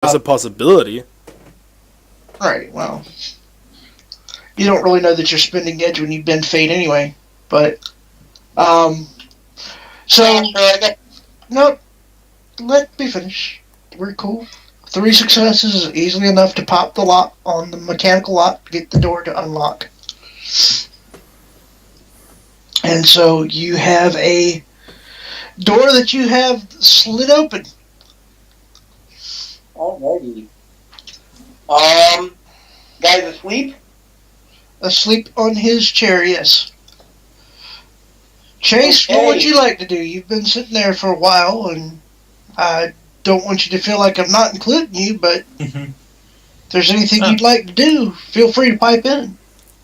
That's a possibility. Right, well, you don't really know that you're spending edge when you bend fate anyway, but, so, nope, let me finish. We're cool. 3 successes is easily enough to pop the lock on the mechanical lock to get the door to unlock. And so you have a door that you have slid open. Alrighty. Guy's asleep? Asleep on his chair, yes. Chase, Okay. what would you like to do? You've been sitting there for a while, and I don't want you to feel like I'm not including you, but if there's anything you'd like to do, feel free to pipe in.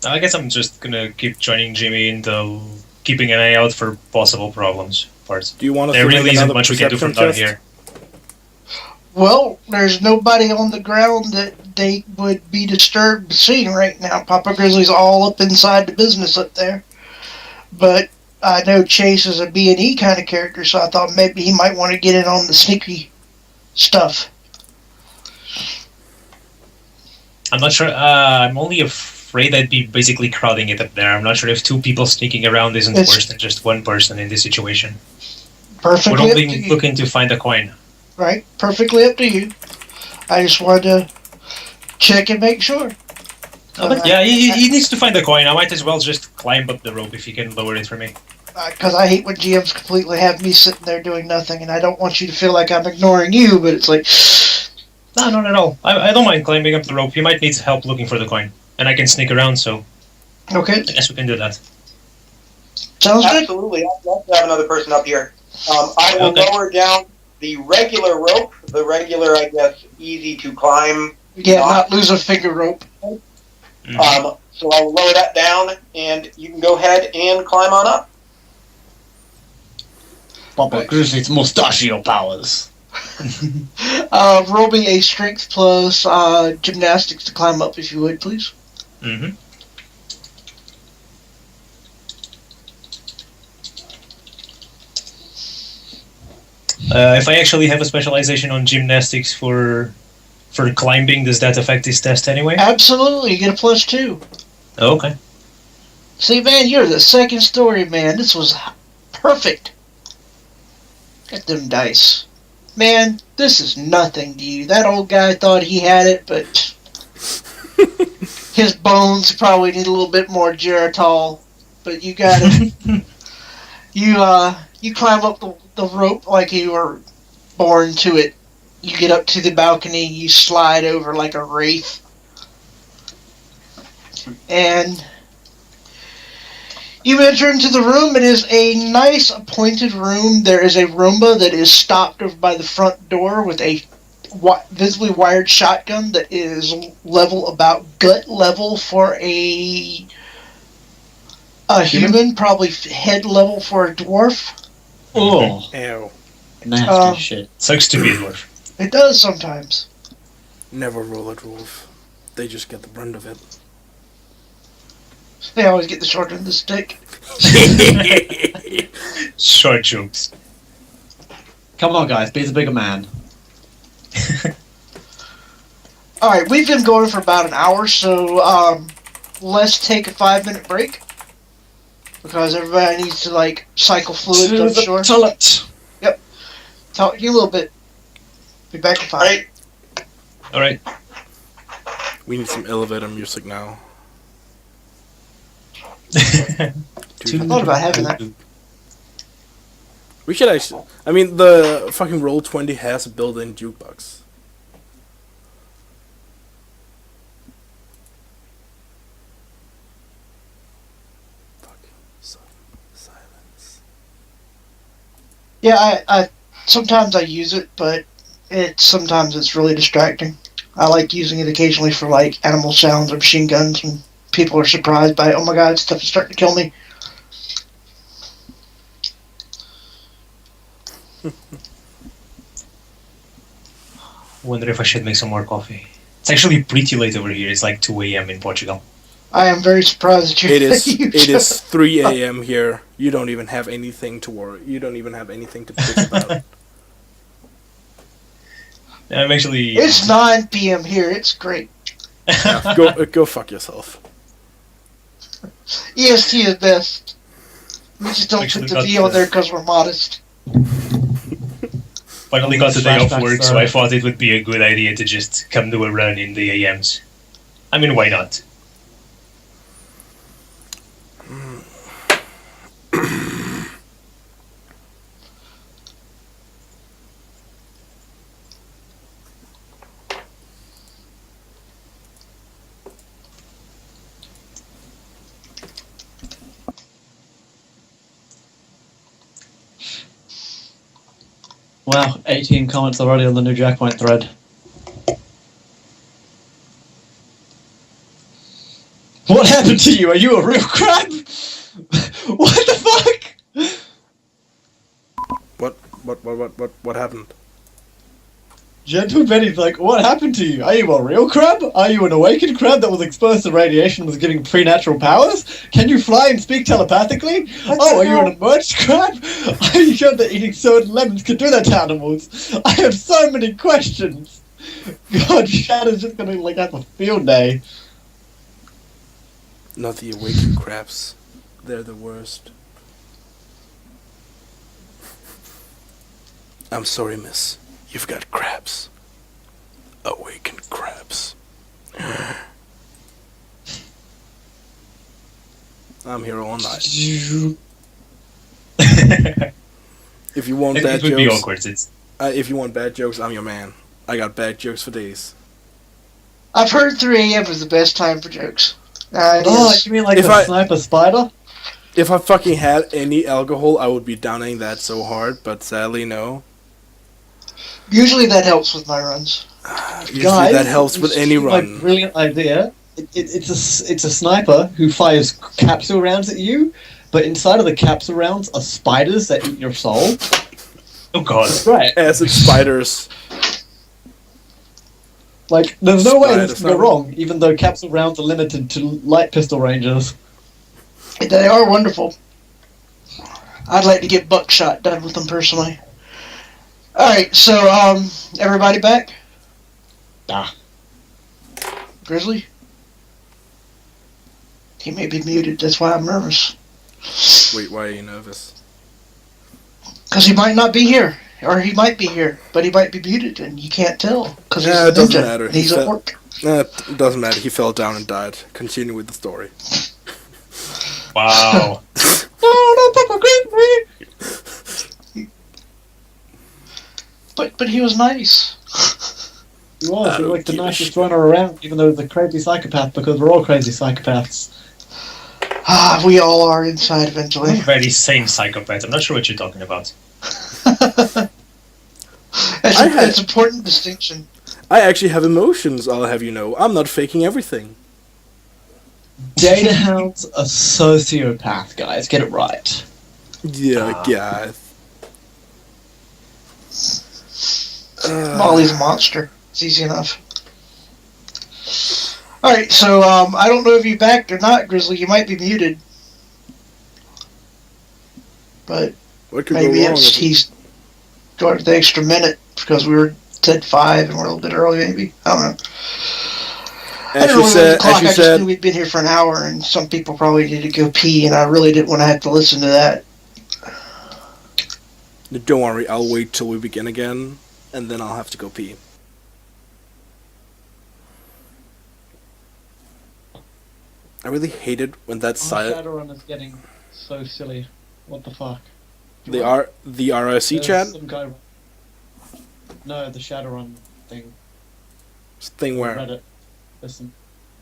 I guess I'm just gonna keep joining Jimmy into keeping an eye out for possible problems. Do you want to? There really isn't much we can do from down here. Well, there's nobody on the ground that they would be disturbed seeing right now. Papa Grizzly's all up inside the business up there. But I know Chase is a B&E kind of character, so I thought maybe he might want to get in on the sneaky stuff. I'm not sure. I'm only afraid I'd be basically crowding it up there. I'm not sure if 2 people sneaking around isn't worse than just 1 person in this situation. Perfectly We're up to only you. looking to find a coin. Right, perfectly up to you. I just wanted to check and make sure. Yeah, he needs to find a coin. I might as well just climb up the rope if he can lower it for me. Because I hate when GMs completely have me sitting there doing nothing, and I don't want you to feel like I'm ignoring you, but it's like... No, not at all. I don't mind climbing up the rope. He might need help looking for the coin. And I can sneak around, so... Okay. I guess we can do that. Sounds good. Absolutely. I'd love to have another person up here. I will lower down the regular rope, the regular, I guess, easy to climb. Yeah, not lose a finger rope. Mm-hmm. So I will lower that down, and you can go ahead and climb on up. Papa Grizzly's mustachio powers. Roll me a strength plus gymnastics to climb up, if you would, please. Mm-hmm. If I actually have a specialization on gymnastics for climbing, does that affect this test anyway? Absolutely, you get a +2. Oh, okay. See, man, you're the second story, man. This was perfect. Get them dice. Man, this is nothing to you. That old guy thought he had it, but his bones probably need a little bit more Geritol. But you got it. You climb up the rope like you were born to it. You get up to the balcony, you slide over like a wraith. And you enter into the room. It is a nice appointed room. There is a Roomba that is stopped over by the front door with a visibly wired shotgun that is level about gut level for a human, probably head level for a dwarf. Oh, Ew. nasty shit. Sucks to be a dwarf. It does sometimes. Never roll a dwarf. They just get the brunt of it. They always get the short end of the stick. Short jokes. Come on, guys, be the bigger man. Alright, we've been going for about an hour, so let's take a 5-minute break. Because everybody needs to, like, cycle fluids, I'm sure. Toilet. Yep. Talk to you a little bit. Be back in 5. Right. Alright. We need some elevator music now. I thought about having that. We should actually... I mean, the fucking Roll20 has a built-in jukebox. Fuck. Silence. Yeah, I sometimes I use it, but sometimes it's really distracting. I like using it occasionally for, like, animal sounds or machine guns when people are surprised by, oh my god, stuff is starting to kill me. Wonder if I should make some more coffee. It's actually pretty late over here. It's like 2 a.m. in Portugal. I am very surprised that It is 3 a.m. here. You don't even have anything to worry. You don't even have anything to bitch about. I'm actually. It's 9 p.m. here. It's great. Yeah, go fuck yourself. EST is best. We just don't Actually put the got V on the- there because we're modest. Finally got the day off Flashbacks work, so there. I thought it would be a good idea to just come do a run in the AMs. I mean, why not? Wow, 18 comments already on the new Jackpoint thread. What happened to you? Are you a real crab? What the fuck? What happened? Gentle Benny's like, what happened to you? Are you a real crab? Are you an awakened crab that was exposed to radiation and was given preternatural powers? Can you fly and speak telepathically? Are you an emerged crab? Are you sure that eating soda and lemons can do that to animals? I have so many questions. God, Shadow's just gonna like have a field day. Not the awakened crabs. They're the worst. I'm sorry, miss. You've got crabs. Awakened crabs. I'm here all night. If you want It bad would be jokes, awkward. It's if you want bad jokes, I'm your man. I got bad jokes for days. I've heard 3 a.m. is the best time for jokes. It Oh, is. you mean like If a I- sniper spider? If I fucking had any alcohol, I would be downing that so hard, but sadly, no. Usually that helps with my runs. Usually Guys, that helps with any my run. brilliant idea. It's a sniper who fires capsule rounds at you, but inside of the capsule rounds are spiders that eat your soul. oh god. Right. Acid spiders. Like, there's no way this Spiders, can go no. wrong, even though capsule rounds are limited to light pistol ranges. They are wonderful. I'd like to get buckshot done with them personally. Alright, so, everybody back? Ah. Grizzly? He may be muted, that's why I'm nervous. Wait, why are you nervous? Because he might not be here. Or he might be here, but he might be muted, and you can't tell. Because he's Yeah, a it doesn't ninja, matter. and he's at work. It doesn't matter. He fell down and died. Continue with the story. Wow. No, Papa Grizzly! But he was nice. He was. I He don't was like the give a nicest shit. runner around, even though he's a crazy psychopath, because we're all crazy psychopaths. We all are inside eventually. I'm a very sane psychopath. I'm not sure what you're talking about. That's an important distinction. I actually have emotions, I'll have you know. I'm not faking everything. Datahound's a sociopath, guys. Get it right. Yeah, yeah. Molly's a monster. It's easy enough. Alright, so I don't know if you backed or not, Grizzly. You might be muted. But What could maybe go wrong? he's going the extra minute because we were at 5 and we're a little bit early, maybe. I don't know. I As didn't you really look at said, the clock. as you I just said, knew we'd been here for an hour, and some people probably needed to go pee, and I really didn't want to have to listen to that. don't worry, I'll wait till we begin again, and then I'll have to go pee. I really hate it when that silent. Shadowrunner's getting so silly. What the fuck? The RIC There's chat some guy... No, the Shadowrun thing. thing where Reddit. There's some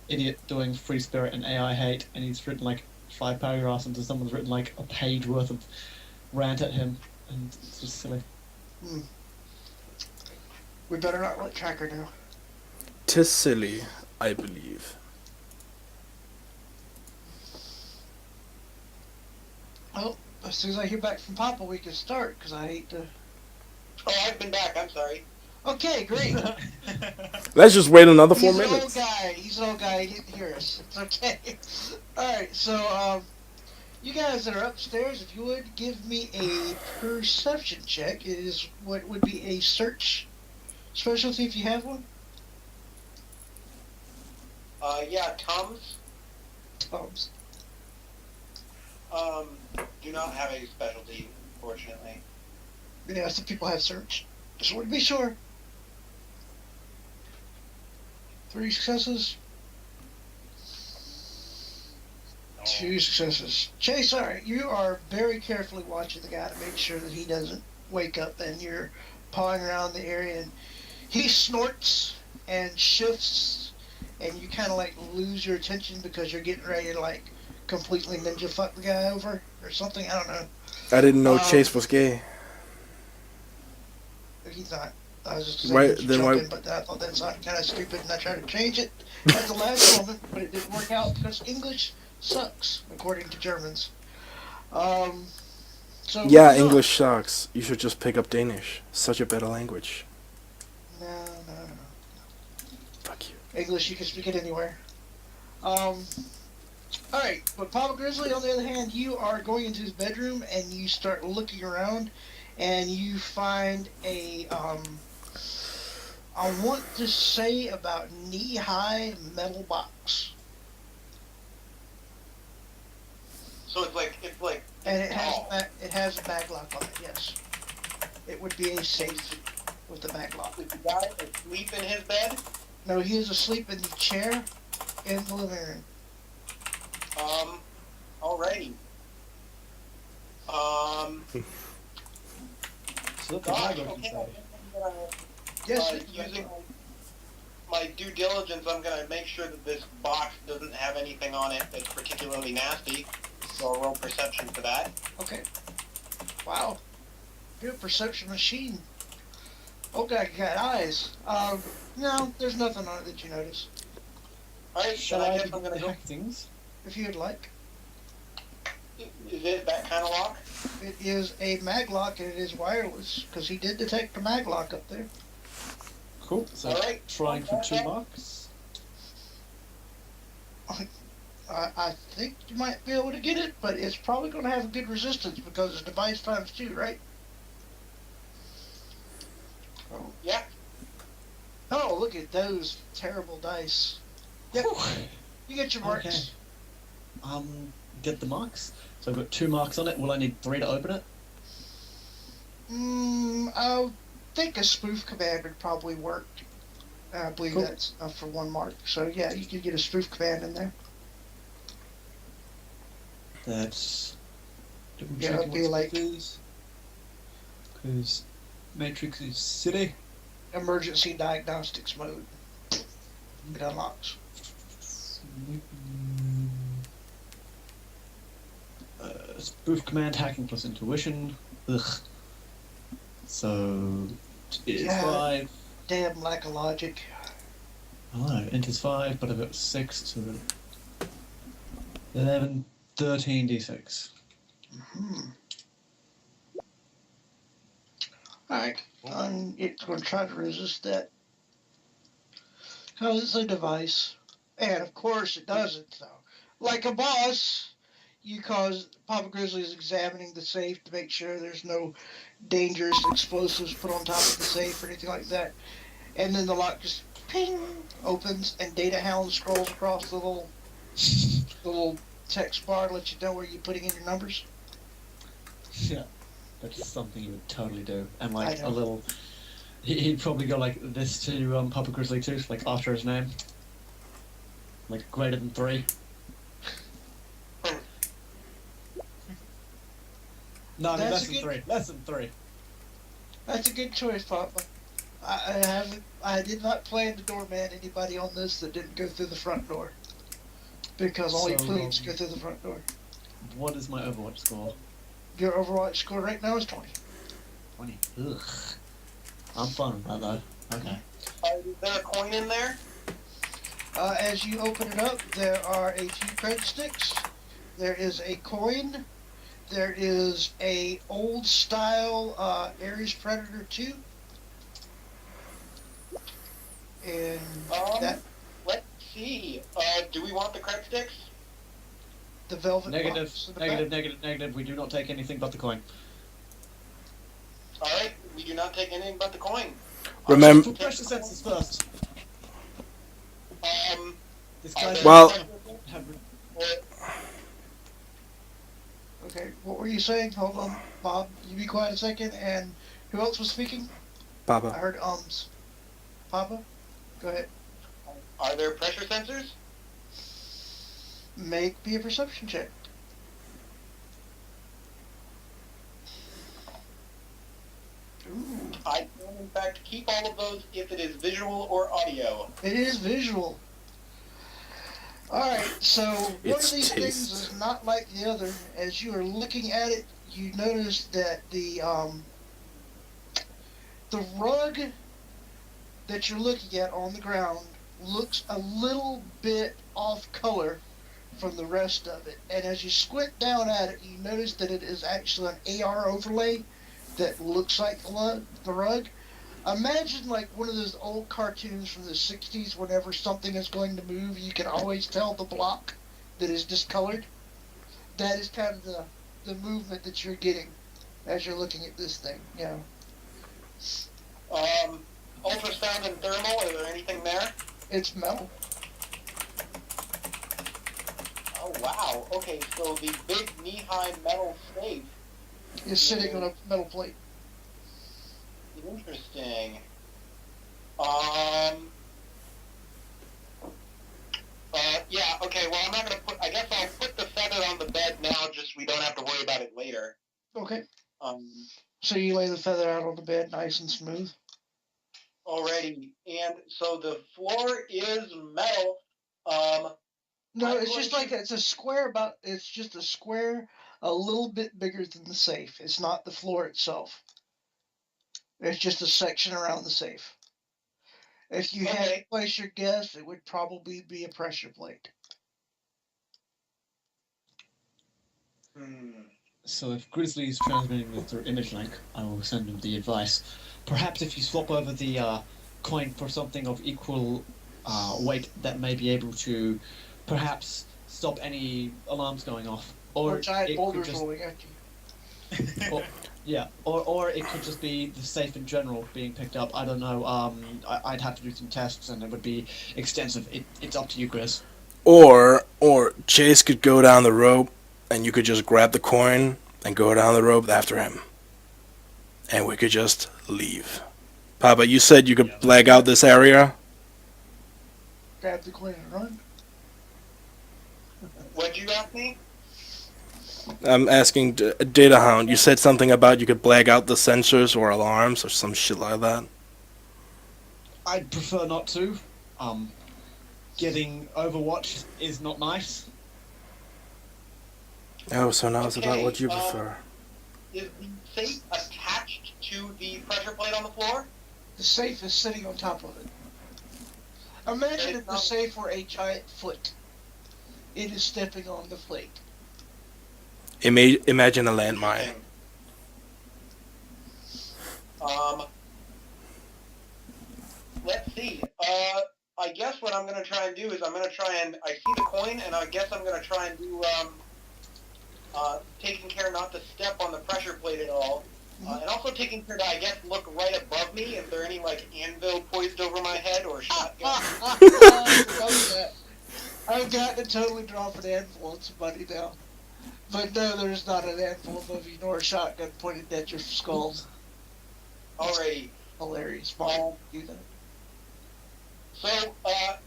idiot doing free spirit and AI hate, and he's written like 5 paragraphs, and someone's written like a page worth of rant at him, and it's just silly. We better not let Tracker know. 'tis silly, I believe. Well, as soon as I hear back from Papa, we can start, because I hate to... Oh, I've been back. I'm sorry. Okay, great. Let's just wait another 4 He's an old minutes. guy. He's an old guy. He didn't hear us. It's okay. Alright, so, you guys that are upstairs, if you would, give me a perception check. It is what would be a search Specialty if you have one? Yeah, Tums. Tums. Do not have a specialty, fortunately. Yeah, some people have search. Just want to be sure. 3 successes. 2 successes. Chase, alright, you are very carefully watching the guy to make sure that he doesn't wake up, and you're pawing around the area, and he snorts and shifts, and you kind of like lose your attention because you're getting ready to like completely ninja fuck the guy over or something. I don't know. I didn't know Chase was gay. He's not. I was just Why- saying then why- joking, but I thought that sounded kind of stupid, and I tried to change it at the last moment, but it didn't work out because English sucks, according to Germans. So Yeah, moving on. English sucks. You should just pick up Danish. Such a better language. No. Fuck you. English, you can speak it anywhere. Alright, but Papa Grizzly, on the other hand, you are going into his bedroom and you start looking around and you find a, I want to say about knee-high metal box. So it's like And it has a bag lock on it, yes. It would be a safe with the bag lock. Is the guy asleep in his bed? No, he is asleep in the chair in the living room. Alrighty. So that's Gosh, what okay, I I'm gonna, Yes, using my due diligence, I'm gonna make sure that this box doesn't have anything on it that's particularly nasty. So I'll roll perception for that. Okay. Wow. Good perception machine. Oh, God, got eyes. No, there's nothing on it that you notice. Alright, Shall then I I guess I'm gonna go. hack things? If you'd like. Is it that kind of lock? It is a mag lock and it is wireless, because he did detect a mag lock up there. Cool. So Alright. trying for 2 marks. I think you might be able to get it, but it's probably going to have a good resistance because it's device times 2, right? Oh. Yeah. Oh, look at those terrible dice. Yep. You get your marks. Okay. Get the marks. So I've got 2 marks on it. Will I need 3 to open it? I think a spoof command would probably work. I believe Cool. that's enough for 1 mark. So yeah, you could get a spoof command in there. That's. Yeah, it'd be like Because Matrix is city. emergency diagnostics mode. It unlocks. Spoof command hacking plus intuition. Ugh. So it is Yeah. 5. Damn lack of logic. Oh no, int is 5, but I've got 6, so 11, 13 d6. Alright, it's going to try to resist that. Because it's a device. And of course it doesn't, so. Like a boss, cause Papa Grizzly is examining the safe to make sure there's no dangerous explosives put on top of the safe or anything like that. And then the lock just ping opens and Datahound scrolls across the little text bar to let you know where you're putting in your numbers. Yeah, that's something you would totally do. And I like know. a little. He'd probably go like this to Papa Grizzly too, like after his name. Like greater than 3. No, I mean That's less a than good- 3. Less than 3. That's a good choice, Papa. I did not plan to doorman anybody on this that didn't go through the front door. Because only So, plebes go through the front door. What is my Overwatch score? Your Overwatch score right now is 20. 20. Ugh. I'm fine with that though. Okay. Is there a coin in there? As you open it up, there are a few credit sticks. There is a coin. There is a old style Ares Predator 2. And that Let's see. Do we want the credit sticks? the velvet Negative, box in the negative, back. negative, negative. We do not take anything but the coin. Alright, we do not take anything but the coin. Remember, For pressure sensors first. This guy's Well- Okay, what were you saying? Hold on, Bob. You be quiet a second. And who else was speaking? I Papa. heard ums. Papa? Go ahead. Are there pressure sensors? Make me a perception check. Ooh, I can, in fact, keep all of those if it is visual or audio. it is visual. Alright, so one It's of these things taste. is not like the other. As you are looking at it, you notice that the rug that you're looking at on the ground looks a little bit off color from the rest of it. And as you squint down at it, you notice that it is actually an AR overlay that looks like the rug. Imagine like one of those old cartoons from the 60s whenever something is going to move, you can always tell the block that is discolored. That is kind of the movement that you're getting as you're looking at this thing, you know. Ultrasound and thermal, is there anything there? It's metal. Oh, wow. Okay, so the big knee-high metal safe. It's sitting on a metal plate. Interesting. Yeah, okay, well, I'm not gonna I guess I'll put the feather on the bed now, just we don't have to worry about it later. Okay. Um, So you lay the feather out on the bed nice and smooth. already, and so the floor is metal. No, I'm it's going just to- like it's a square it's just a square a little bit bigger than the safe. It's not the floor itself. It's just a section around the safe. If you had to Okay. place your guess, it would probably be a pressure plate. So if Grizzly is transmitting this through image link, I will send him the advice. Perhaps if you swap over the coin for something of equal weight, that may be able to perhaps stop any alarms going off. Or it giant could boulders just- rolling at you. or it could just be the safe in general being picked up. I don't know. I'd have to do some tests, and it would be extensive. It's up to you, Grizz. Or Chase could go down the rope, and you could just grab the coin and go down the rope after him, and we could just leave. Papa, you said you could black out this area. Grab the coin and run. What'd you ask me? I'm asking Datahound. You said something about you could black out the sensors or alarms or some shit like that. I'd prefer not to. Getting overwatched is not nice. Oh, so now it's about Okay, what you prefer. Is the safe attached to the pressure plate on the floor? The safe is sitting on top of it. Imagine if the safe were a giant foot. It is stepping on the plate. Imagine a landmine. Let's see. I guess what I'm gonna try and do is I see the coin, and I guess I'm gonna try and do, taking care not to step on the pressure plate at all. And also taking care to, I guess, look right above me. Is there any, like, anvil poised over my head or shotgun? I've got to totally drop an anvil on somebody now. But no, there's not an anvil above you nor a shotgun pointed at your skulls. Alrighty. Hilarious. Mom, do that. So,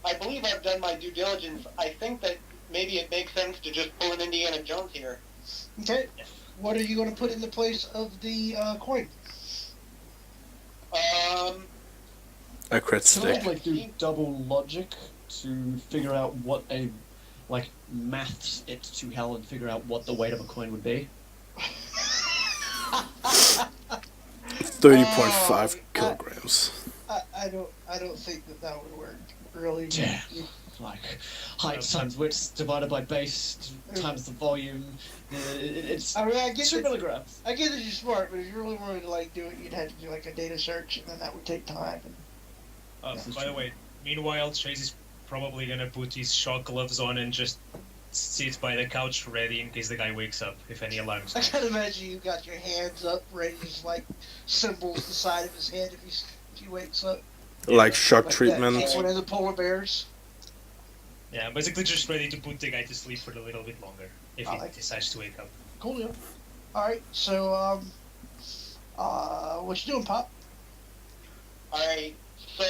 I believe I've done my due diligence. I think that maybe it makes sense to just pull an Indiana Jones here. Okay. What are you going to put in the place of the coin? A crit Can I stick. like do double logic to figure out what maths it to hell and figure out what the weight of a coin would be? 30.5 kilograms. I don't think that would work. Really. Yeah. Like height times width divided by base times the volume. It's I mean, I get 2 that. milligrams. I get that you're smart, but if you really wanted to like do it, you'd have to do like a data search, and then that would take time. By the way, meanwhile, Chase is probably gonna put his shock gloves on and just sit by the couch ready in case the guy wakes up, if any alarms I go. can imagine you got your hands up, ready to just like symbols the side of his head if he if he wakes up. Like shock Like treatment. that, one of the polar bears. Yeah, I'm basically just ready to put the guy to sleep for a little bit longer if he decides to wake up. Cool, yeah. Alright, so, what you doing, Pop? Alright, so,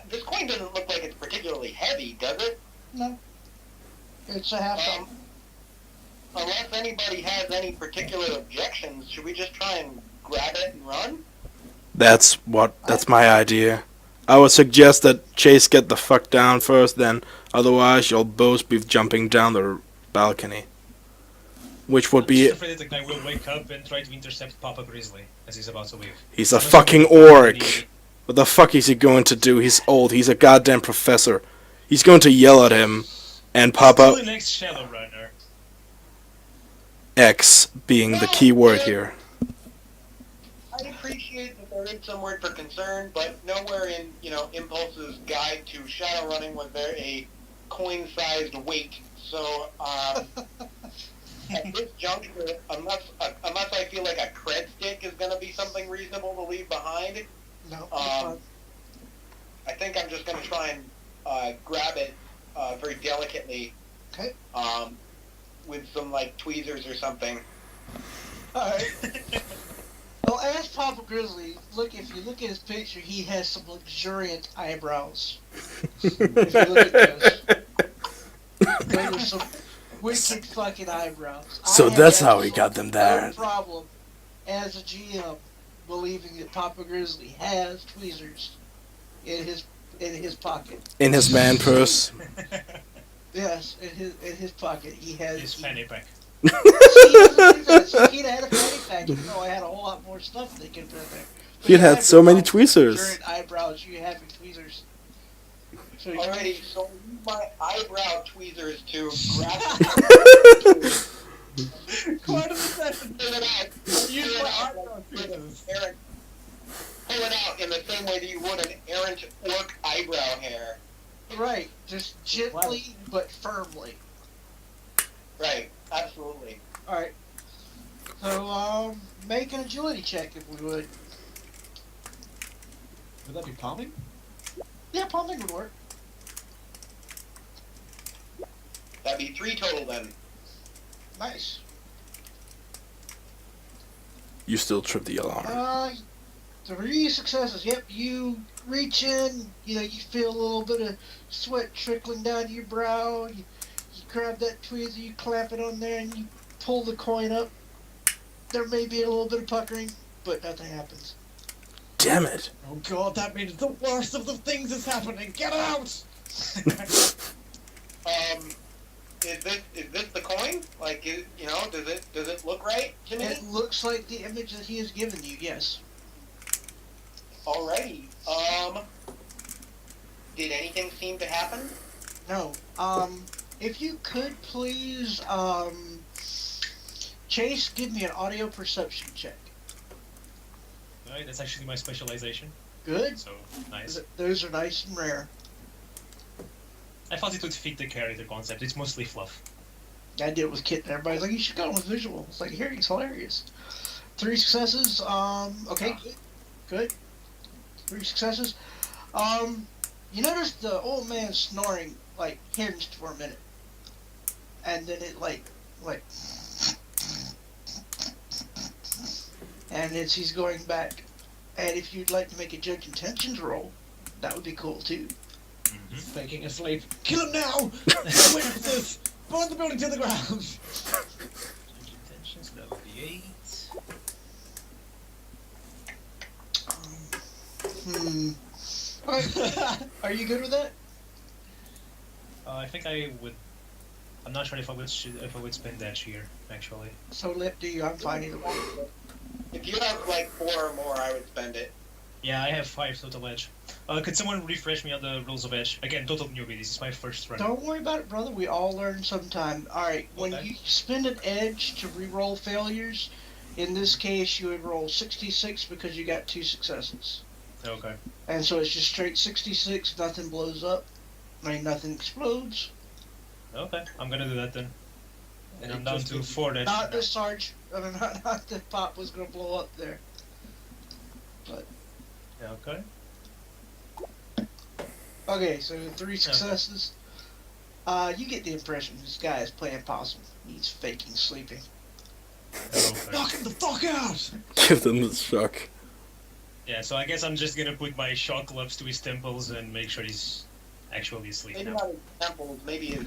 this coin doesn't look like it's particularly heavy, does it? No. It's a half dollar. Unless anybody has any particular objections, should we just try and grab it and run? That's my idea. I would suggest that Chase get the fuck down first, then otherwise you'll both be jumping down the balcony. Which would I'm be... just afraid that the guy will wake up and try to intercept Papa Grizzly as he's about to leave. He's a Unless fucking we have orc. any- What the fuck is he going to do? He's old. He's a goddamn professor. He's going to yell at him, and Still Papa the next shadowrunner. X being the key word here. I appreciate that there is some word for concern, but nowhere in, Impulse's guide to shadow running was there a coin-sized weight. So, at this juncture, unless I feel like a cred stick is going to be something reasonable to leave behind, No. I think I'm just going to try and grab it very delicately. Okay. With some, tweezers or something. Alright. Well, as Papa Grizzly, if you look at his picture, he has some luxuriant eyebrows. If you look at those. Those are some wicked fucking eyebrows. So I have that's how he got them no there. problem as a GM believing that Papa Grizzly has tweezers in his pocket. In his man purse. Yes, in his pocket he has His fanny pack. See, he'd had a fanny pack. I had a whole lot more stuff they could put in there. But He'd you had have so your many own tweezers. luxuriant eyebrows. You have your tweezers. So you Alrighty, so use my eyebrow tweezers to grab Quite a session. pull it out. Use Pull my it out eyebrow like tweezers. errant. Pull it out in the same way that you would an errant orc eyebrow hair. right, just gently but firmly. Right, absolutely. All right. So make an agility check if we would. Would that be palming? Yeah, palming would work. That'd be 3 total then. Nice. You still trip the alarm. 3 successes. Yep, you reach in, you feel a little bit of sweat trickling down your brow. You grab that tweezer, you clamp it on there, and you pull the coin up. There may be a little bit of puckering, but nothing happens. Damn it. Oh god, that means the worst of the things is happening. Get out! Is this the coin? Does it look right to me? It looks like the image that he has given you, yes. Alrighty. Did anything seem to happen? No. If you could please, Chase, give me an audio perception check. Alright, that's actually my specialization. Good. So, nice. Those are nice and rare. I thought it would fit the character concept. It's mostly fluff. I did it with Kit, and everybody's like, you should go with visual. It's like, hearing's hilarious. 3 successes. Okay, good. 3 successes. You notice the old man snoring, hinged for a minute. And then it, and he's going back. And if you'd like to make a judge intentions roll, that would be cool, too. He's faking asleep. Kill him now! Witnesses! Burn the building to the ground! Intentions, that would be 8. Alright. Are you good with that? I think I would. I'm not sure if I would spend that here, actually. So let do you. I'm fine either way. If you have 4 or more, I would spend it. Yeah, I have 5 total edge. Could someone refresh me on the rules of edge? Again, total newbie. This is my first run. Don't worry about it, brother. We all learn sometime. Alright, when Okay. you spend an edge to re-roll failures, in this case you would roll 66 because you got 2 successes. Okay. And so it's just straight 66, nothing blows up. Nothing explodes. Okay, I'm gonna do that then. And I'm down to 4 edge. Not the Sarge. Not the pop was gonna blow up there. Okay. Okay, so 3 successes. You get the impression this guy is playing possum. He's faking sleeping. Okay. Knock him the fuck out! Give them the shock. Yeah, so I guess I'm just gonna put my shock gloves to his temples and make sure he's actually asleep Maybe now. not his temples, maybe his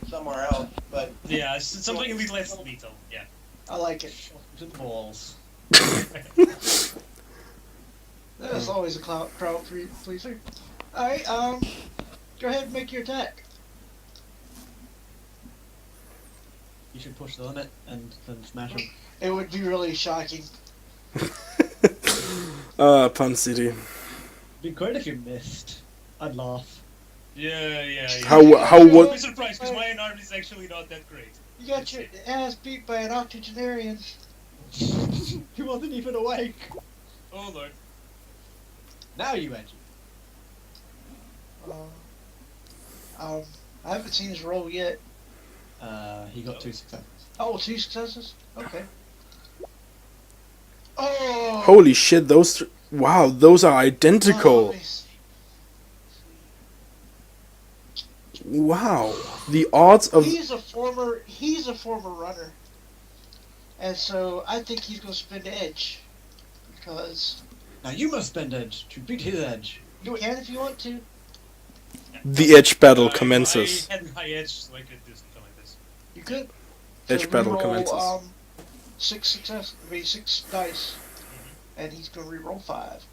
somewhere else, but Yeah, something a little less lethal. Yeah. I like it. To the balls. That's always a crowd pleaser. Alright, go ahead and make your attack. You should push the limit and then smash him. It would be really shocking. Pun City. It'd be great if you missed. I'd laugh. Yeah. How I'm what? surprised because my arm is actually not that great. You got your ass beat by an octogenarian. He wasn't even awake. Oh lord. Now you edgy. I haven't seen his roll yet. He got 2 successes. Oh, 2 successes? Okay. Oh! Holy shit! Wow, those are identical. Nice. Wow, the odds of He's a former runner. And so I think he's going to spend edge. Because Now you must spend edge to beat his edge. you can if you want to. the edge battle commences. I had high edge, so I could do something like this. You could. Edge battle reroll, commences. 6 dice. And he's going to reroll 5.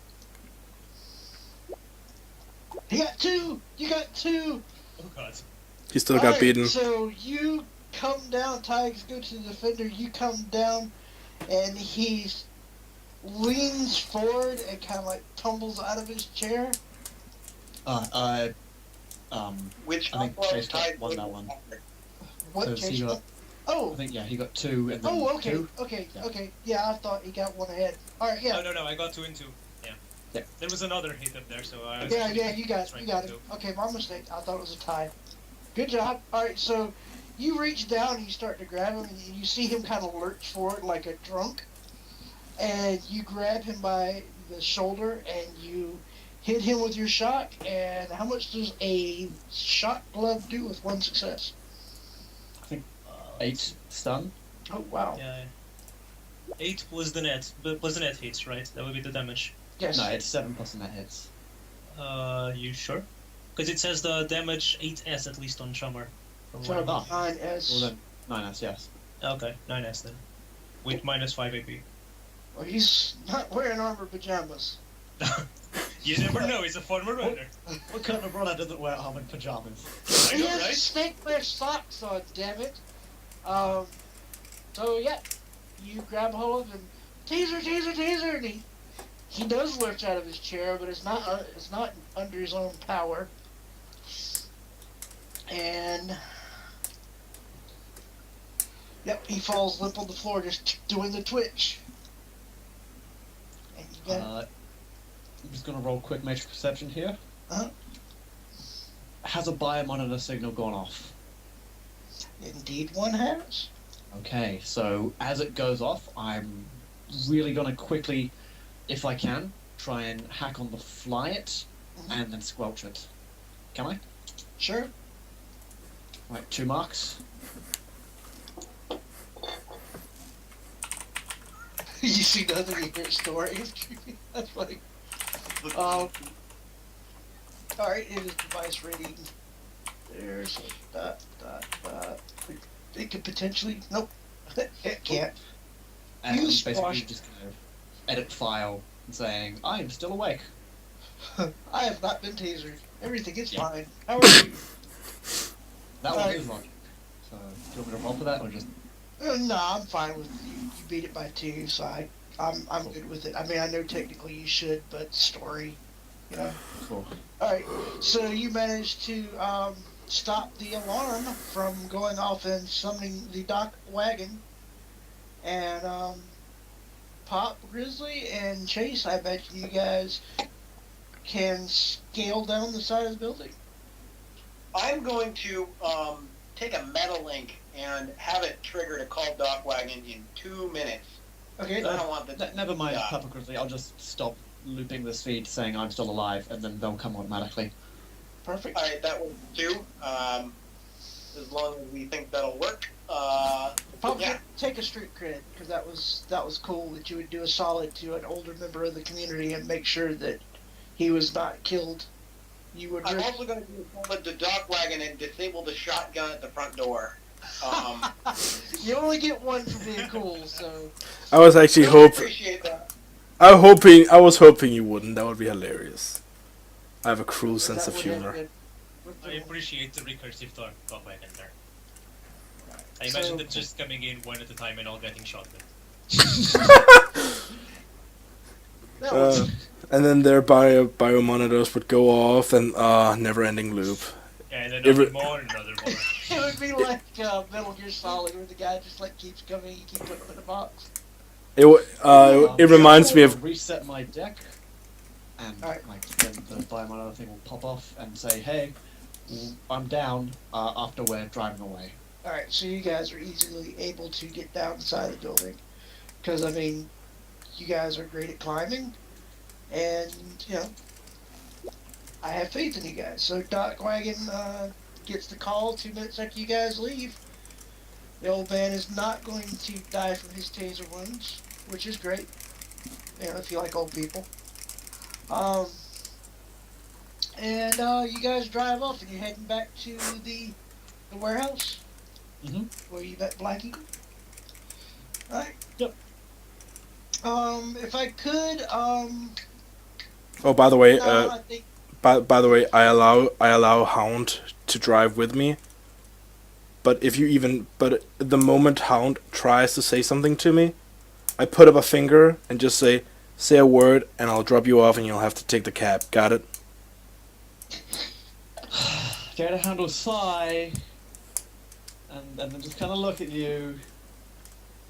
He got 2! You got 2! Oh god. He still got Alright, beaten. So you come down, Tigers go to the defender, you come down, and he leans forward and kind of like tumbles out of his chair. which I think Buffalo Chase got tied won with that one. What So Chase he got, got? Oh! I think, yeah, he got 2 and then Oh, okay, 2. okay, Yeah. okay. Yeah, I thought he got 1 ahead. Alright, yeah. No, I got 2 and 2. Yeah. Yeah. There was another hit up there, so I was Yeah, you got trying it. to Okay, my mistake. I thought it was a tie. Good job. Alright, so you reach down and you start to grab him, and you see him kind of lurch forward like a drunk. And you grab him by the shoulder and you hit him with your shock. And how much does a shock glove do with 1 success? 8 stun. Oh, wow. Yeah. 8 plus the net hits, right? That would be the damage. Yes. No, it's 7 plus the net hits. You sure? Because it says the damage 8s at least on Shamar. From So what I- 9S. Well then, 9S, yes. Okay, 9s then. With minus 5 AP. Well, he's not wearing armor pajamas. You never know, he's a former runner. What kind of runner doesn't wear armored pajamas? I He know, has right? snakeware socks on, damn it. So yeah, you grab hold of him, taser, and he does lurch out of his chair, but it's not under his own power. And yep, he falls limp on the floor, just doing the twitch. And you got I'm just gonna roll quick matrix perception here. Uh-huh. Has a biomonitor signal gone off? indeed one has. Okay, so as it goes off, I'm really gonna quickly, if I can, try and hack on the fly it, and then squelch it. Can I? Sure. Right, 2 marks. You see nothing, you hear stories. That's funny. Alright, it is device rating. There's a dot. It could potentially. Nope. It can't. And You basically squash- just kind of edit file and saying, I am still awake. I have not been tasered. Everything is Yeah. fine. How are you? That one Alright. is logic. So, do you want me to roll for that or just... No, I'm fine with you. You beat it by 2, so I'm good with it. I mean, I know technically you should, but story, you know. Cool. Alright, so you managed to stop the alarm from going off and summoning the dock wagon. And Pop, Grizzly, and Chase, I bet you guys can scale down the side of the building. I'm going to take a meta link and have it trigger to call Dock Wagon in 2 minutes. Okay, I don't want the Never mind, Yeah. Papa Grizzly, I'll just stop looping this feed saying I'm still alive, and then they'll come automatically. Perfect. Alright, that was 2. As long as we think that'll work. Probably Yeah. take a street cred, because that was cool that you would do a solid to an older member of the community and make sure that he was not killed. You would I'm risk. also going to do a solid to Dock Wagon and disable the shotgun at the front door. You only get one for being cool, so. I was actually I hoping. appreciate that. I was hoping you wouldn't. That would be hilarious. I have a cruel sense that of would have humor. been with I the- appreciate the recursive talk back in there. I So- imagine them just coming in one at a time and all getting shot with. that was- And then their biomonitors would go off, and never-ending loop. And Every- another more, another more. It would be like Metal Gear Solid, where the guy just like keeps coming, you keep putting him in a box. It reminds me of. Reset my deck, and Alright. like then the biomonitor thing will pop off and say, "Hey, I'm down." After we're driving away. All right, so you guys are easily able to get down inside the building, because I mean, you guys are great at climbing, and you know, I have faith in you guys. So Doc Wagon gets the call 2 minutes after you guys leave. The old man is not going to die from his taser wounds, which is great. You know, if you like old people. And you guys drive off, and you're heading back to the warehouse. Mhm. Where you met Black Eagle. Alright. Yep. If I could, Oh, by the way, I think by the way, I allow Hound to drive with me. But the moment Hound tries to say something to me, I put up a finger and just say a word, and I'll drop you off, and you'll have to take the cab. Got it? Datahound will sigh, and then just kind of look at you,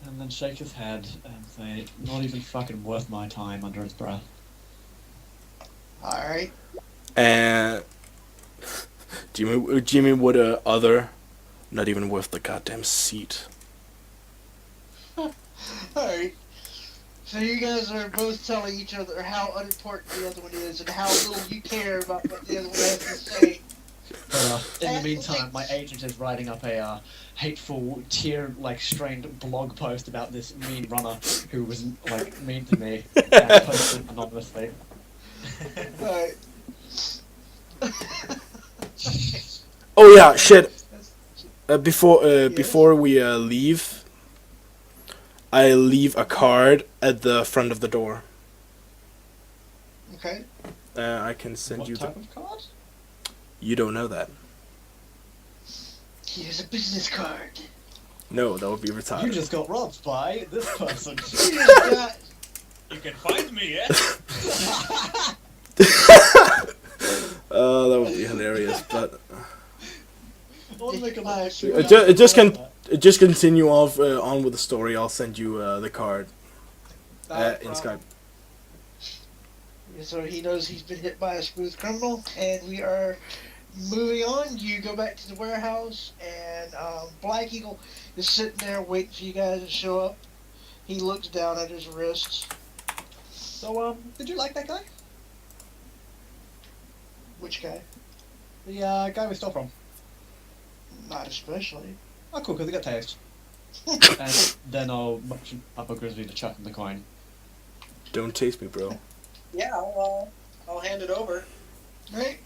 and then shake his head and say, "Not even fucking worth my time," under his breath. alright. And Jimmy would other, not even worth the goddamn seat. Alright. So you guys are both telling each other how unimportant the other one is and how little you care about what the other one has to say. But in the meantime, my agent is writing up a hateful, strained blog post about this mean runner who was mean to me and posted anonymously. Alright. Oh yeah, shit. Before we leave, I leave a card at the front of the door. Okay. I can send What you the. type of card? You don't know that. Here's a business card. No, that would be You retarded. just got robbed by this person. You just got You can find me, yeah? That would be hilarious. But I want to make a live just continue on with the story. I'll send you the card in Skype. So he knows he's been hit by a smooth criminal, and we are moving on. You go back to the warehouse, and Black Eagle is sitting there waiting for you guys to show up. He looks down at his wrists. So, did you like that guy? Which guy? The guy we stole from. Not especially. Oh, cool, because he got tased. And then I'll motion Papa Grizzly to chuck him the coin. Don't chase me, bro. Yeah, I'll hand it over. Right?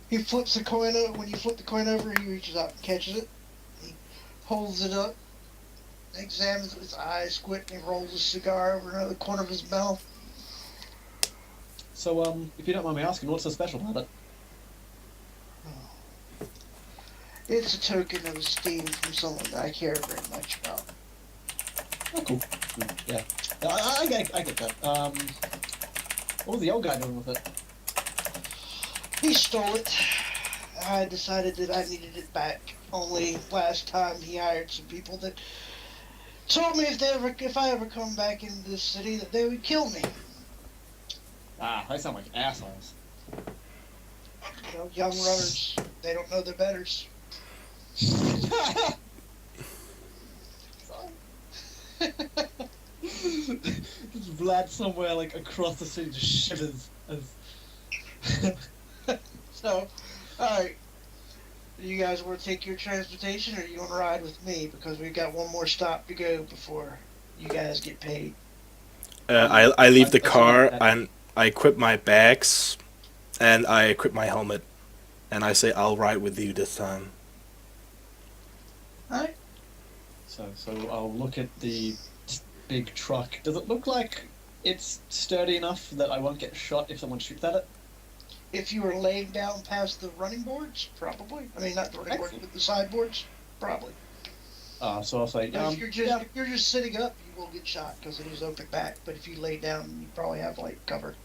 He flips the coin over. When you flip the coin over, he reaches out and catches it. He holds it up, examines it with his eyes, squint, and he rolls a cigar over another corner of his mouth. So, if you don't mind me asking, what's so special about it? It's a token of esteem from someone that I care very much about. Oh, cool. Yeah. I get that. What was the old guy doing with it? He stole it. I decided that I needed it back. Only last time he hired some people that told me if I ever come back into this city that they would kill me. Ah, they sound like assholes. You know, young runners, they don't know their betters. Just lad somewhere like across the city just shivers as. So, alright. Do you guys want to take your transportation, or you want to ride with me? Because we've got one more stop to go before you guys get paid. I leave the That's car fine. and I equip my bags and I equip my helmet and I say I'll ride with you this time. Alright. So I'll look at the big truck. Does it look like it's sturdy enough that I won't get shot if someone shoots at it? If you were laying down past the running boards, probably. I mean, not the running boards, but the sideboards, probably. So I'll say, But if you're just sitting up, you will get shot because it is open back. But if you lay down, you probably have like cover.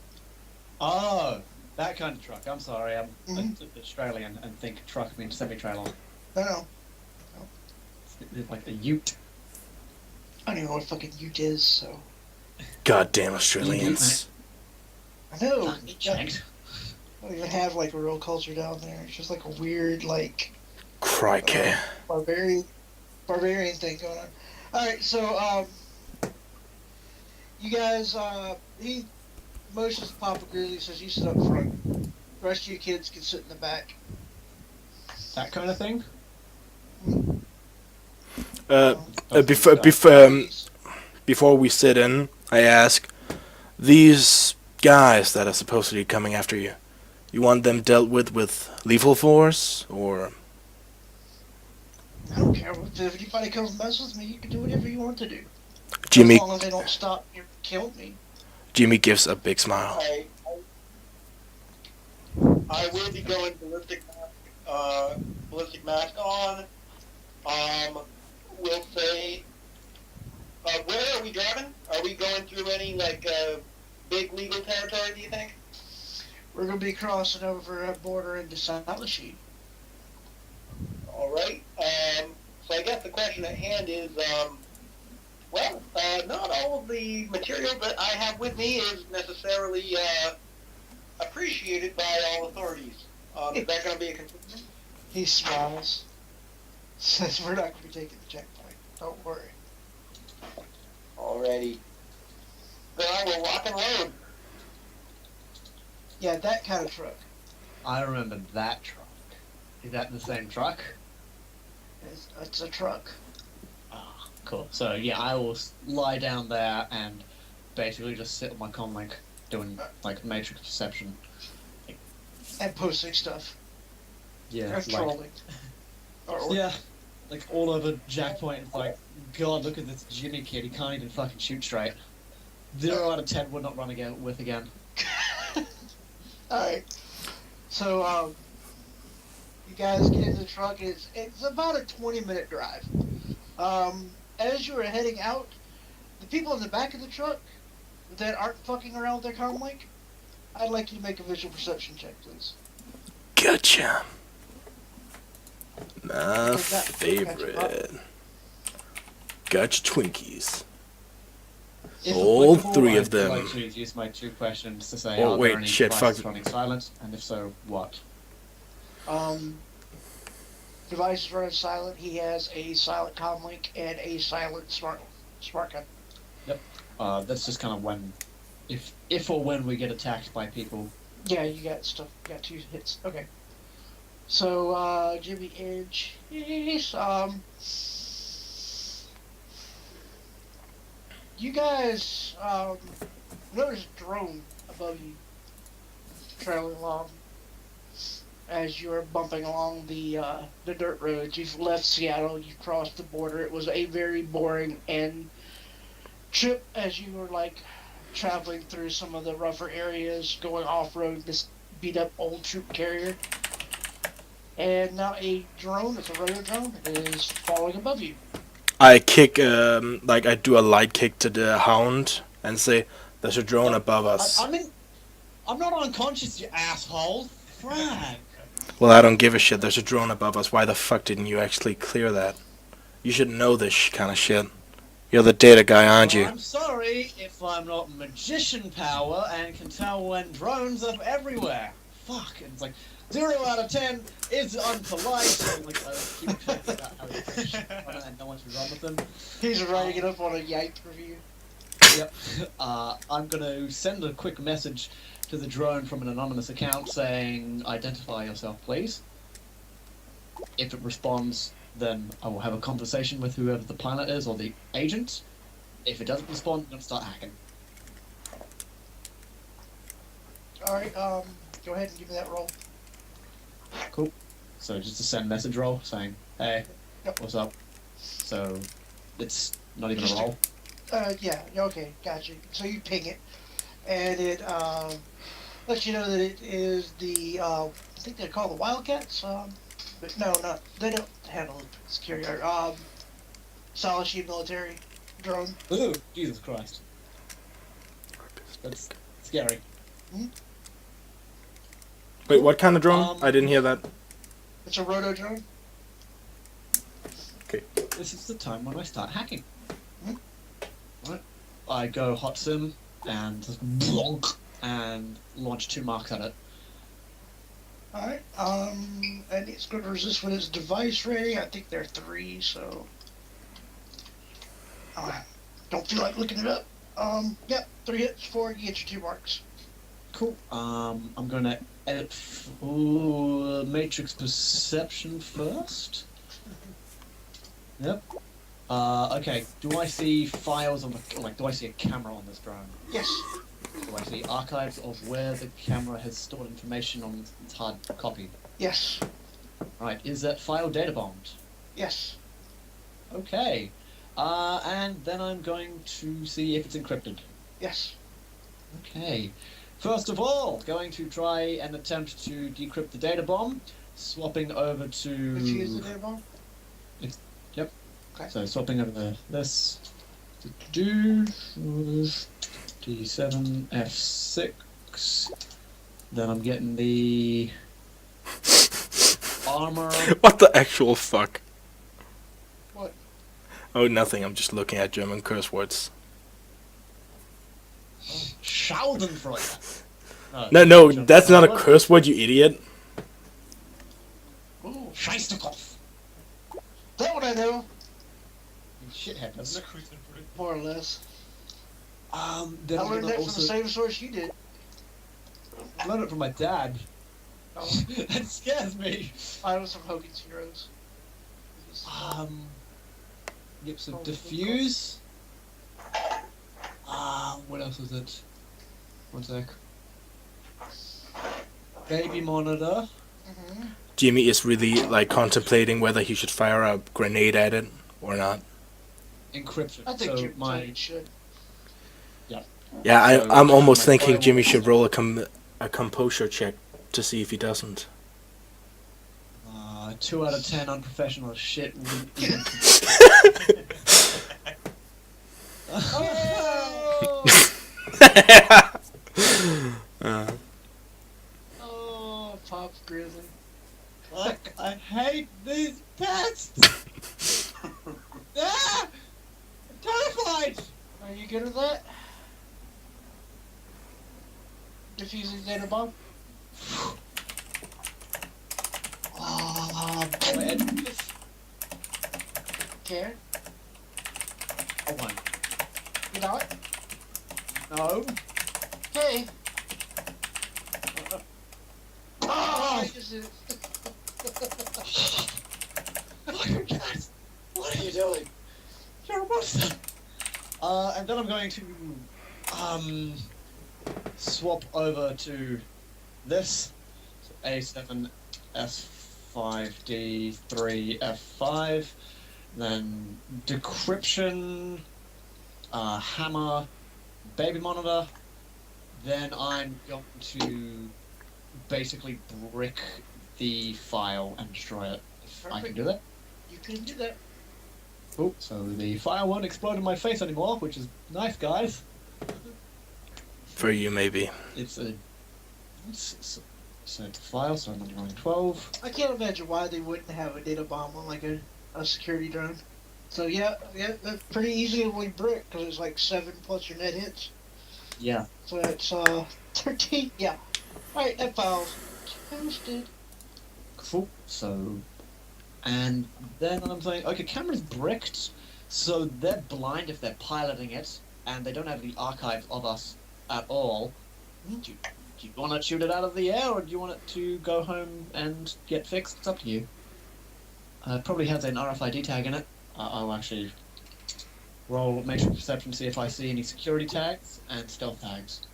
Oh, that kind of truck. I'm sorry, I'm Mhm. Australian and think truck means semi-trailer. No. It's like a ute. I don't even know what fucking ute is, so. Goddamn Australians. I know. Fuck me, checked. I don't even have like a real culture down there. It's just like a weird like Crikey. barbarian thing going on. All right, so you guys, he motions to Papa Grizzly, says you sit up front. The rest of you kids can sit in the back. That kind of thing. Before we sit in, I ask, these guys that are supposedly coming after you, you want them dealt with lethal force, or? I don't care if anybody comes mess with me. You can do whatever you want to do. Jimmy, As long as they don't stop you, kill me. Jimmy gives a big smile. I will be going ballistic mask on. We'll say, where are we driving? Are we going through any like big legal territory? Do you think? We're gonna be crossing over a border into Salashi. All right. So I guess the question at hand is, not all of the material that I have with me is necessarily appreciated by all authorities. Is that going to be a concern? He smiles. Says we're not gonna be taking the checkpoint. Don't worry. Alrighty. Then I will lock and load. Yeah, that kind of truck. I remember that truck. Is that the same truck? It's a truck. Ah, cool. So yeah, I will lie down there and basically just sit on my comlink doing like matrix perception. And posting stuff. Yeah, And trolling. yeah, like all over Jackpoint. It's like, God, look at this Jimmy kid. He can't even fucking shoot straight. 0 out of 10 would not run with again. Alright. So, you guys get in the truck. It's about a 20-minute drive. As you are heading out, the people in the back of the truck that aren't fucking around with their comlink, I'd like you to make a visual perception check, please. Gotcha. My What's that? favorite. Gotcha Twinkies. If All applicable, three of I'd them. like to use my 2 questions to say, Oh, are wait, there any shit, devices fuck. running silent? And if so, what? Device is running silent. He has a silent comlink and a silent smart gun. That's just kind of when, if or when we get attacked by people. Yeah, you got stuff. You got 2 hits. Okay. So, Jimmy Edge, you guys, notice a drone above you, trailing along, as you're bumping along the dirt roads. You've left Seattle, you've crossed the border. It was a very boring trip as you were, like, traveling through some of the rougher areas, going off-road, this beat-up old troop carrier. And now a drone, it's a radar drone, is falling above you. I kick, I do a light kick to the hound and say, there's a drone above us. I'm not unconscious, you asshole. Frag. Well, I don't give a shit. There's a drone above us. Why the fuck didn't you actually clear that? You should know this kind of shit. You're the data guy, aren't you? I'm sorry if I'm not magician power and can tell when drones are everywhere. Fuck. And it's like, 0 out of 10 is unpolite. And like, I keep talking about how he's and no one should run with them. He's writing it up on a Yike review. Yep. I'm going to send a quick message to the drone from an anonymous account saying, "Identify yourself, please." If it responds, then I will have a conversation with whoever the pilot is or the agent. If it doesn't respond, I'm going to start hacking. Alright, go ahead and give me that roll. Cool. So just a send message roll saying, "Hey, Yep. what's up?" So it's not even a Just a- roll. Yeah, okay, gotcha. So you ping it, and it, lets you know that it is the, I think they're called the Wildcats, but no, not, they don't handle security, solid sheet military drone. Ooh, Jesus Christ. That's scary. Wait, what kind of drone? I didn't hear that. It's a roto drone. This is the time when I start hacking. Hmm? Right. I go hot sim and just blonk and launch 2 marks at it. Alright, and it's going to resist with its device rating. I think they're 3, so. Don't feel like looking it up. Yep, 3 hits, 4, you get your 2 marks. Cool. I'm gonna edit matrix perception first. Yep. Okay. Do I see files on the do I see a camera on this drone? Yes. Do I see archives of where the camera has stored information on its hard copy? Yes. Right. Is that file data bombed? Yes. Okay. And then I'm going to see if it's encrypted. Yes. Okay. First of all, going to try and attempt to decrypt the data bomb, swapping over to... Defuse the data bomb? Yep. Okay. So swapping over this. D7, F6. Then I'm getting the... armor. What the actual fuck? What? Oh, nothing. I'm just looking at German curse words. Schadenfreude. No, that's not a curse word, you idiot. Ooh, Scheißdekopf. that one I know, Shithead, doesn't it? more or less. Then I I'm learned gonna that also from the same source you did. I learned it from my dad. Oh, That scares me. I was from Hogan's Heroes. Yep, so diffuse. What else is it? One sec. Baby monitor. Mm-hmm. Jimmy is really, like, contemplating whether he should fire a grenade at it or not. Encryption. I think so you my should. Yeah, So, I'm almost my thinking firewall- Jimmy should roll a composure check to see if he doesn't. 2 out of 10 unprofessional shit. Wouldn't even- Oh, Pop Grizzly. I hate these pests. I'm terrified. Are you good with that? Defusing data bomb? Wait. Care? I won. You know it? No. Okay. Oh, I just did it. What are you doing? You're a monster. And then I'm going to swap over to this. So A7 S5 D3 F5. Then decryption, hammer, baby monitor. Then I'm going to basically brick the file and destroy it. If I can do that. You can do that. Oh, so the fire won't explode in my face anymore, which is nice, guys. For you, maybe. It's a save the file, so I'm only running 12. I can't imagine why they wouldn't have a data bomb on like a security drone. So yeah, that's pretty easily brick because it's like 7 plus your net hits. Yeah. So that's 13. Yeah. All right, that file's toasted. Cool. So, and then I'm saying, okay, camera's bricked, so they're blind if they're piloting it, and they don't have any archives of us at all. Do you want to shoot it out of the air, or do you want it to go home and get fixed? It's up to you. It probably has an RFID tag in it. I'll actually roll matrix perception to see if I see any security tags and stealth tags.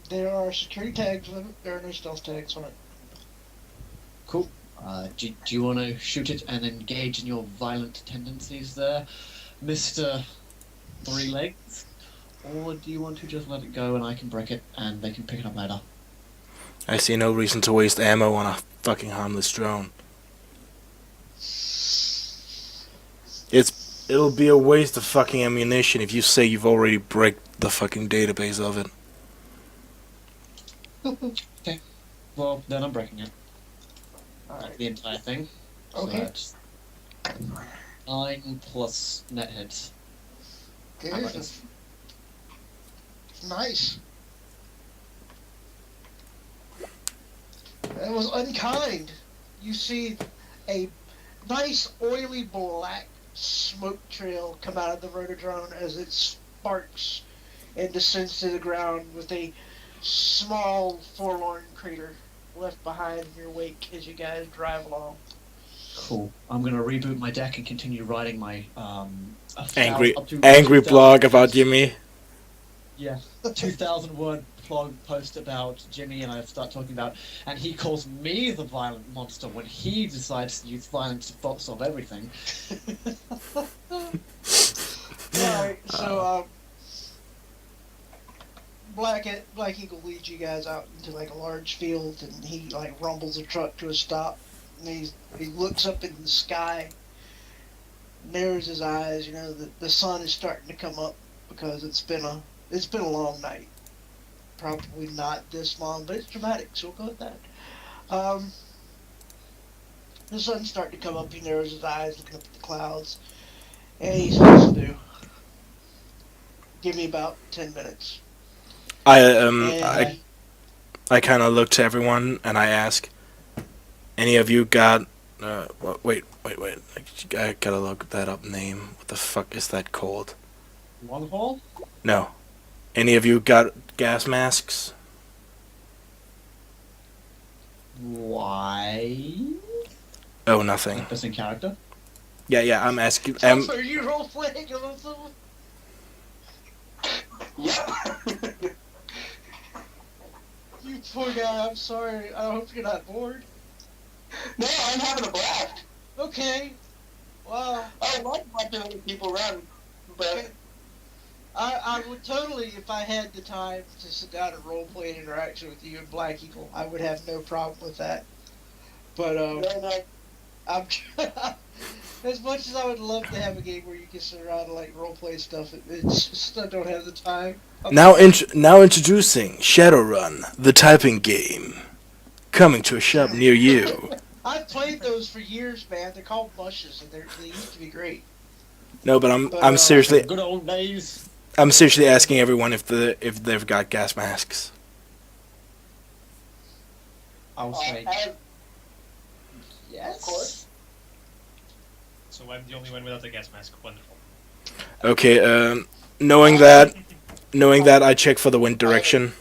There are security tags on it. There are no stealth tags on it. Cool. Do you want to shoot it and engage in your violent tendencies there, Mr. Three Legs? Or do you want to just let it go and I can break it and they can pick it up later? I see no reason to waste ammo on a fucking harmless drone. It'll be a waste of fucking ammunition if you say you've already bricked the fucking database of it. Okay. Well, then I'm breaking it. Alright. The entire thing. Okay. So that's 9 plus net hits. Okay. How about this? Nice. That was unkind. You see a nice oily black smoke trail come out of the rotodrone as it sparks and descends to the ground with a small forlorn crater left behind in your wake as you guys drive along. Cool. I'm gonna reboot my deck and continue writing my Angry 2,000 blog about Jimmy. Yeah, 2,000 word blog post about Jimmy, and I start talking about, and he calls me the violent monster when he decides to use violence to solve everything. Alright, so Black Eagle leads you guys out into like a large field, and he like rumbles the truck to a stop, and he looks up in the sky, narrows his eyes. You know the sun is starting to come up because it's been a long night. Probably not this long, but it's dramatic, so we'll go with that. The sun's starting to come up. He narrows his eyes, looking up at the clouds, and he says to give me about 10 minutes. I kind of look to everyone and I ask, any of you got? Wait. I gotta look that up. Name. What the fuck is that called? Long haul? No. Any of you got gas masks? Why? Oh, nothing. Missing character? Yeah. I'm asking. So are you role playing or something? Yeah. You poor guy. I'm sorry. I hope you're not bored. No, I'm having a blast. Okay. Wow. I like watching other people run, but I would totally, if I had the time to sit down and role-play an interaction with you and Black Eagle, I would have no problem with that. But, no. I'm as much as I would love to have a game where you can sit around and, like, role-play stuff, it's just I don't have the time. Now introducing Shadowrun, the typing game, coming to a shop near you. I've played those for years, man. They're called mushes, and they used to be great. No, but I'm seriously Good old days. I'm seriously asking everyone if they've got gas masks. I'll say yes. Of course. So I'm the only one without a gas mask. Wonderful. Okay, knowing that, I check for the wind direction.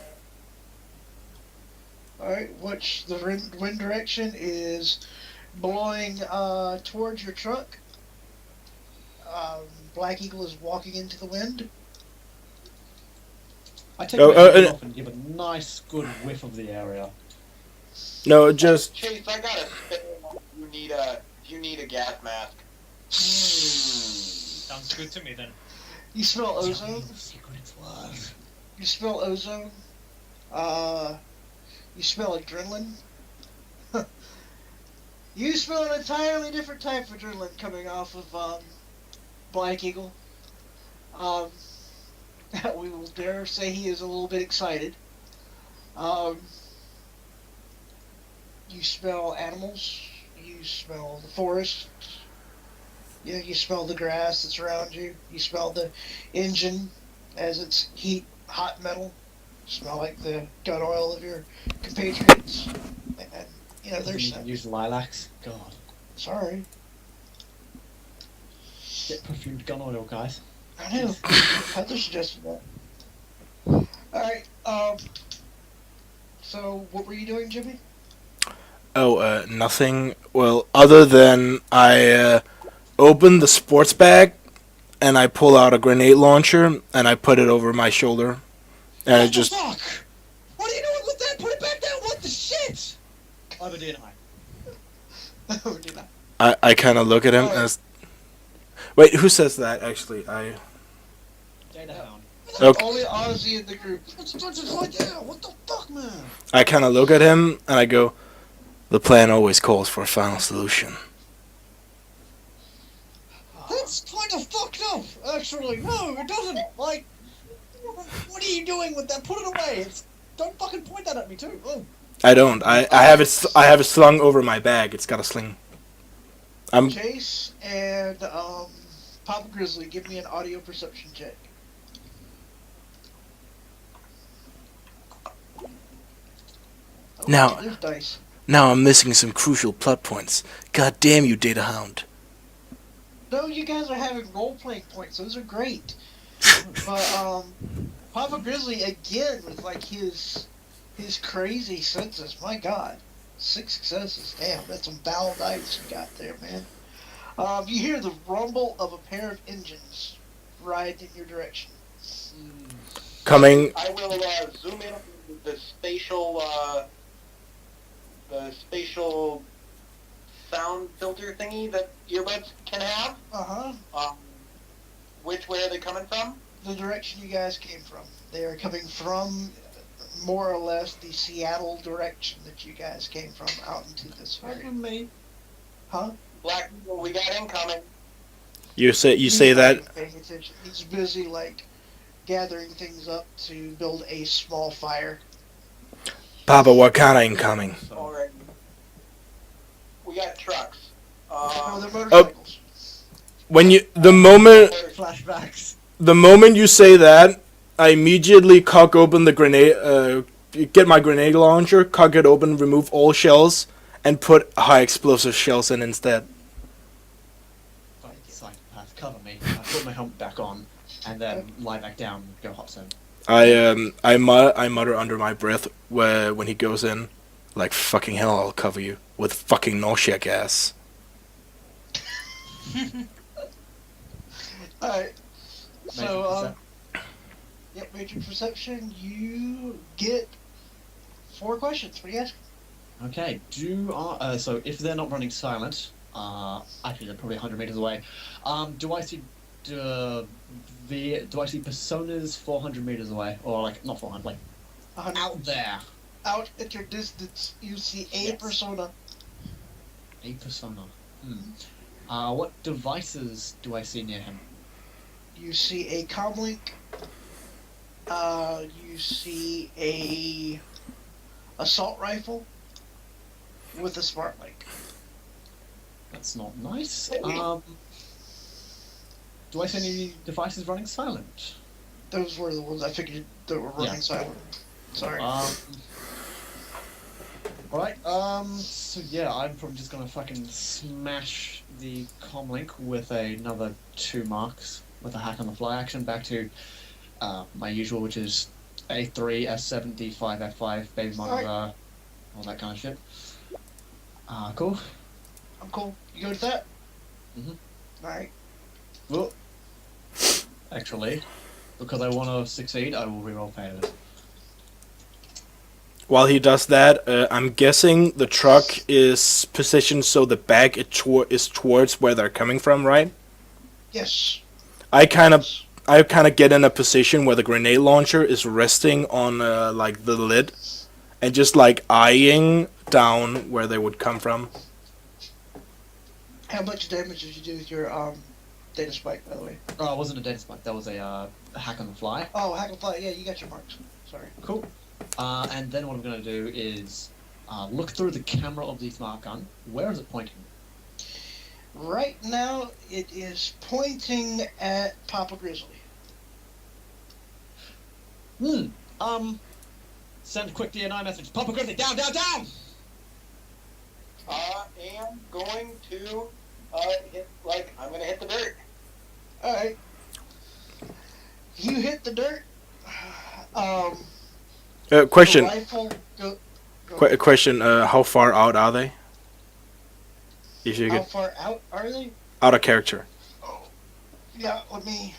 Alright, which the wind direction is blowing towards your truck. Black Eagle is walking into the wind. I take my hood off and give a nice good whiff of the area. No, just Chase, I got a spare one. You need a gas mask. Sounds good to me then. You smell ozone? Secret word. You smell ozone? You smell adrenaline? You smell an entirely different type of adrenaline coming off of Black Eagle. We will dare say he is a little bit excited. You smell animals. You smell the forest. Yeah, you smell the grass that's around you. You smell the engine as it's hot metal. You smell like the gun oil of your compatriots. And, you know, there's Use lilacs. God. Sorry. Get perfumed gun oil, guys. I know. Heather suggested that. Alright, so what were you doing, Jimmy? Oh, nothing. Well, other than I open the sports bag and I pull out a grenade launcher and I put it over my shoulder, and it What the just fuck? What are you doing with that? Put it back down. What the shit? Over did I? Oh, did I? I kind of look at him as. Wait, who says that? Actually, I. Datahound. Okay. Only Ozzy in the group. What the fuck, man? I kind of look at him and I go, "The plan always calls for a final solution." That's kind of fucked up, actually. No, it doesn't. Like, what are you doing with that? Put it away. Don't fucking point that at me, too. Oh. I don't. I have it. I have it slung over my bag. It's got a sling. I'm. Chase and Papa Grizzly, give me an audio perception check. Oh, Now- there's dice. Now I'm missing some crucial plot points. God damn you, Datahound. No, you guys are having role-playing points. Those are great. But Papa Grizzly again with like his crazy senses. My God, 6 successes. Damn, that's some foul dice you got there, man. You hear the rumble of a pair of engines riding in your direction. Coming. I will zoom in on the spatial sound filter thingy that earbuds can have. Which way are they coming from? The direction you guys came from. They are coming from more or less the Seattle direction that you guys came from out into this area. Me. Huh? Black people, we got incoming. You say He's that. not even paying attention. He's busy like gathering things up to build a small fire. Papa, what kind of incoming? Alright. We got trucks. No, they're motorcycles. When you the moment Flashbacks. you say that, I immediately cock open the grenade. Get my grenade launcher, cock it open, remove all shells, and put high explosive shells in instead. Psychopath, cover me. I put my helmet back on, and then lie back down and go hot zone. I mutter under my breath when he goes in, like fucking hell, I'll cover you with fucking nausea gas. Alright. So, Major yep, major perception. You get 4 questions. What do you ask? Okay, so if they're not running silent, actually they're probably 100 meters away, do I see personas 400 meters away? Or like, not 400, like, 100. out there? Out at your distance, you see a Yes. persona. A persona. What devices do I see near him? You see a comlink. You see a assault rifle with a smart link. That's not nice. Do I see any devices running silent? Those were the ones I figured that were running Yeah. silent. Sorry. Alright, so yeah, I'm probably just gonna fucking smash the comlink with another 2 marks with a hack on the fly action back to my usual, which is A3, S7, D5, F5, baby monitor, all that kind of shit. Cool. I'm cool. You go with that? Mhm. Alright. Well, actually, because I want to succeed, I will reroll failures. While he does that, I'm guessing the truck is positioned so the bag is towards where they're coming from, right? Yes. I kind of get in a position where the grenade launcher is resting on like the lid, and just like eyeing down where they would come from. How much damage did you do with your data spike, by the way? Oh, it wasn't a data spike, that was a hack on the fly. Oh, hack and fly. Yeah, you got your marks. Sorry. Cool. And then what I'm going to do is look through the camera of the smart gun. Where is it pointing? Right now, it is pointing at Papa Grizzly. Send quick DNI message. Papa Grizzly, down, down, down! am going to I'm gonna hit the dirt. Alright. You hit the dirt. The Question. rifle go Question. How far out are they? If you How get far out are they? out of character. Oh, yeah. Let me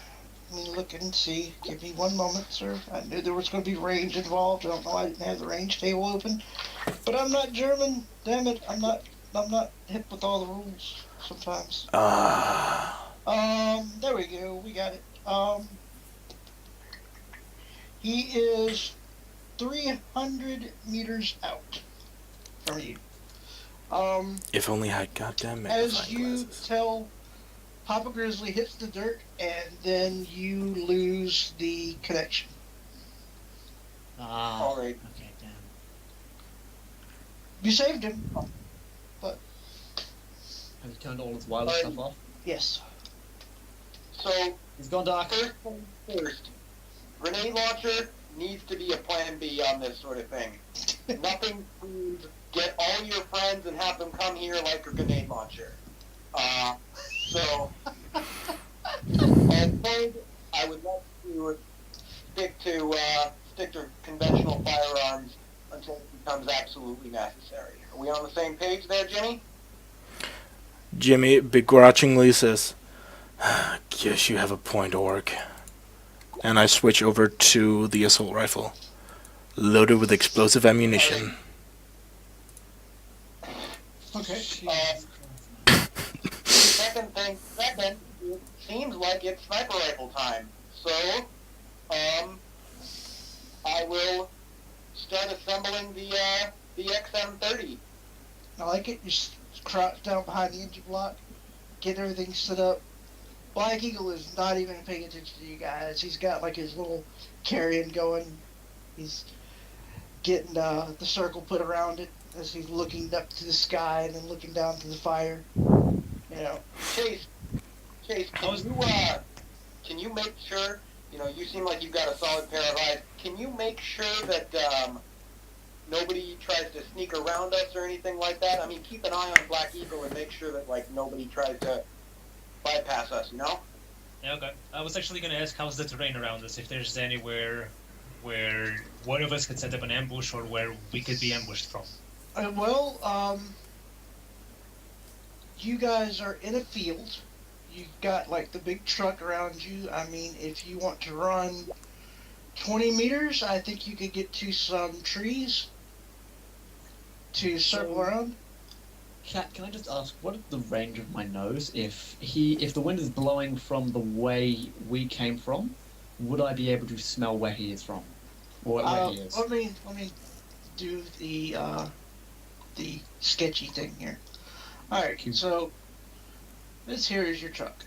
look and see. Give me one moment, sir. I knew there was going to be range involved. I don't know why I didn't have the range table open, but I'm not German. Damn it! I'm not hip with all the rules sometimes. There we go. We got it. He is 300 meters out from you. If only I had goddamn As magnifying you glasses. tell, Papa Grizzly hits the dirt, and then you lose the connection. Ah. All right. Okay, damn. You saved him. Have you turned all his wireless stuff off? Yes. So He's gone dark. first things first, grenade launcher needs to be a plan B on this sort of thing. Nothing to get all your friends and have them come here like a grenade launcher. So, and third, I would like to stick to conventional firearms until it becomes absolutely necessary. Are we on the same page there, Jimmy? Jimmy begrudgingly says, "Guess you have a point, Orc." And I switch over to the assault rifle, loaded with explosive ammunition. Okay. Second, it seems like it's sniper rifle time. So, I will start assembling the XM30. I like it. You crouch down behind the engine block, get everything set up. Black Eagle is not even paying attention to you guys. He's got like his little carrion going. He's getting the circle put around it as he's looking up to the sky and then looking down to the fire. You know. Chase, can you make sure? You know, you seem like you've got a solid pair of eyes. Can you make sure that nobody tries to sneak around us or anything like that? I mean, keep an eye on Black Eagle and make sure that like nobody tries to bypass us. You know? Yeah, okay. I was actually gonna ask how's the terrain around us, if there's anywhere where one of us could set up an ambush or where we could be ambushed from. You guys are in a field. You've got like the big truck around you. I mean, if you want to run 20 meters, I think you could get to some trees to circle around. Cat, can I just ask, what is the range of my nose? If the wind is blowing from the way we came from, would I be able to smell where he is from? Or where he is? Let me do the sketchy thing here. All right, so this here is your truck.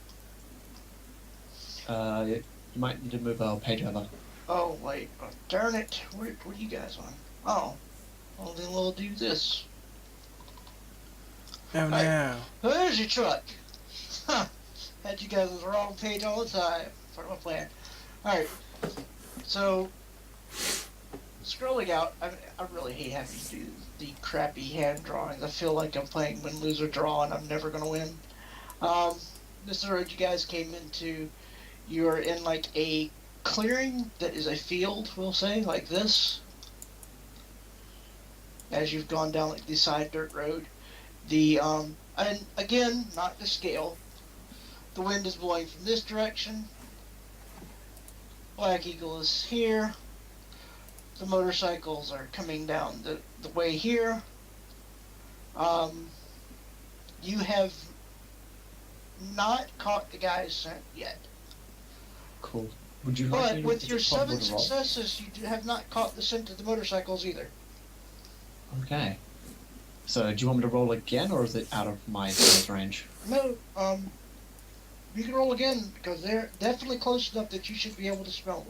You might need to move our page over. Oh wait, darn it! Where are you guys on? Oh, well then we'll do this. Oh no. There's your truck. Huh. Had you guys on the wrong page all the time. Part of my plan. Alright. So, scrolling out, I really hate having to do the crappy hand drawings. I feel like I'm playing win, lose, or draw, and I'm never going to win. This is the road you guys came into. You're in like a clearing that is a field, we'll say, like this. As you've gone down like the side dirt road. And again, not to scale. The wind is blowing from this direction. Black Eagle is here. The motorcycles are coming down the way here. You have not caught the guy's scent yet. Cool. Would you like me But to with your 7 roll? successes, you have not caught the scent of the motorcycles either. Okay. So, do you want me to roll again, or is it out of my range? No, you can roll again because they're definitely close enough that you should be able to smell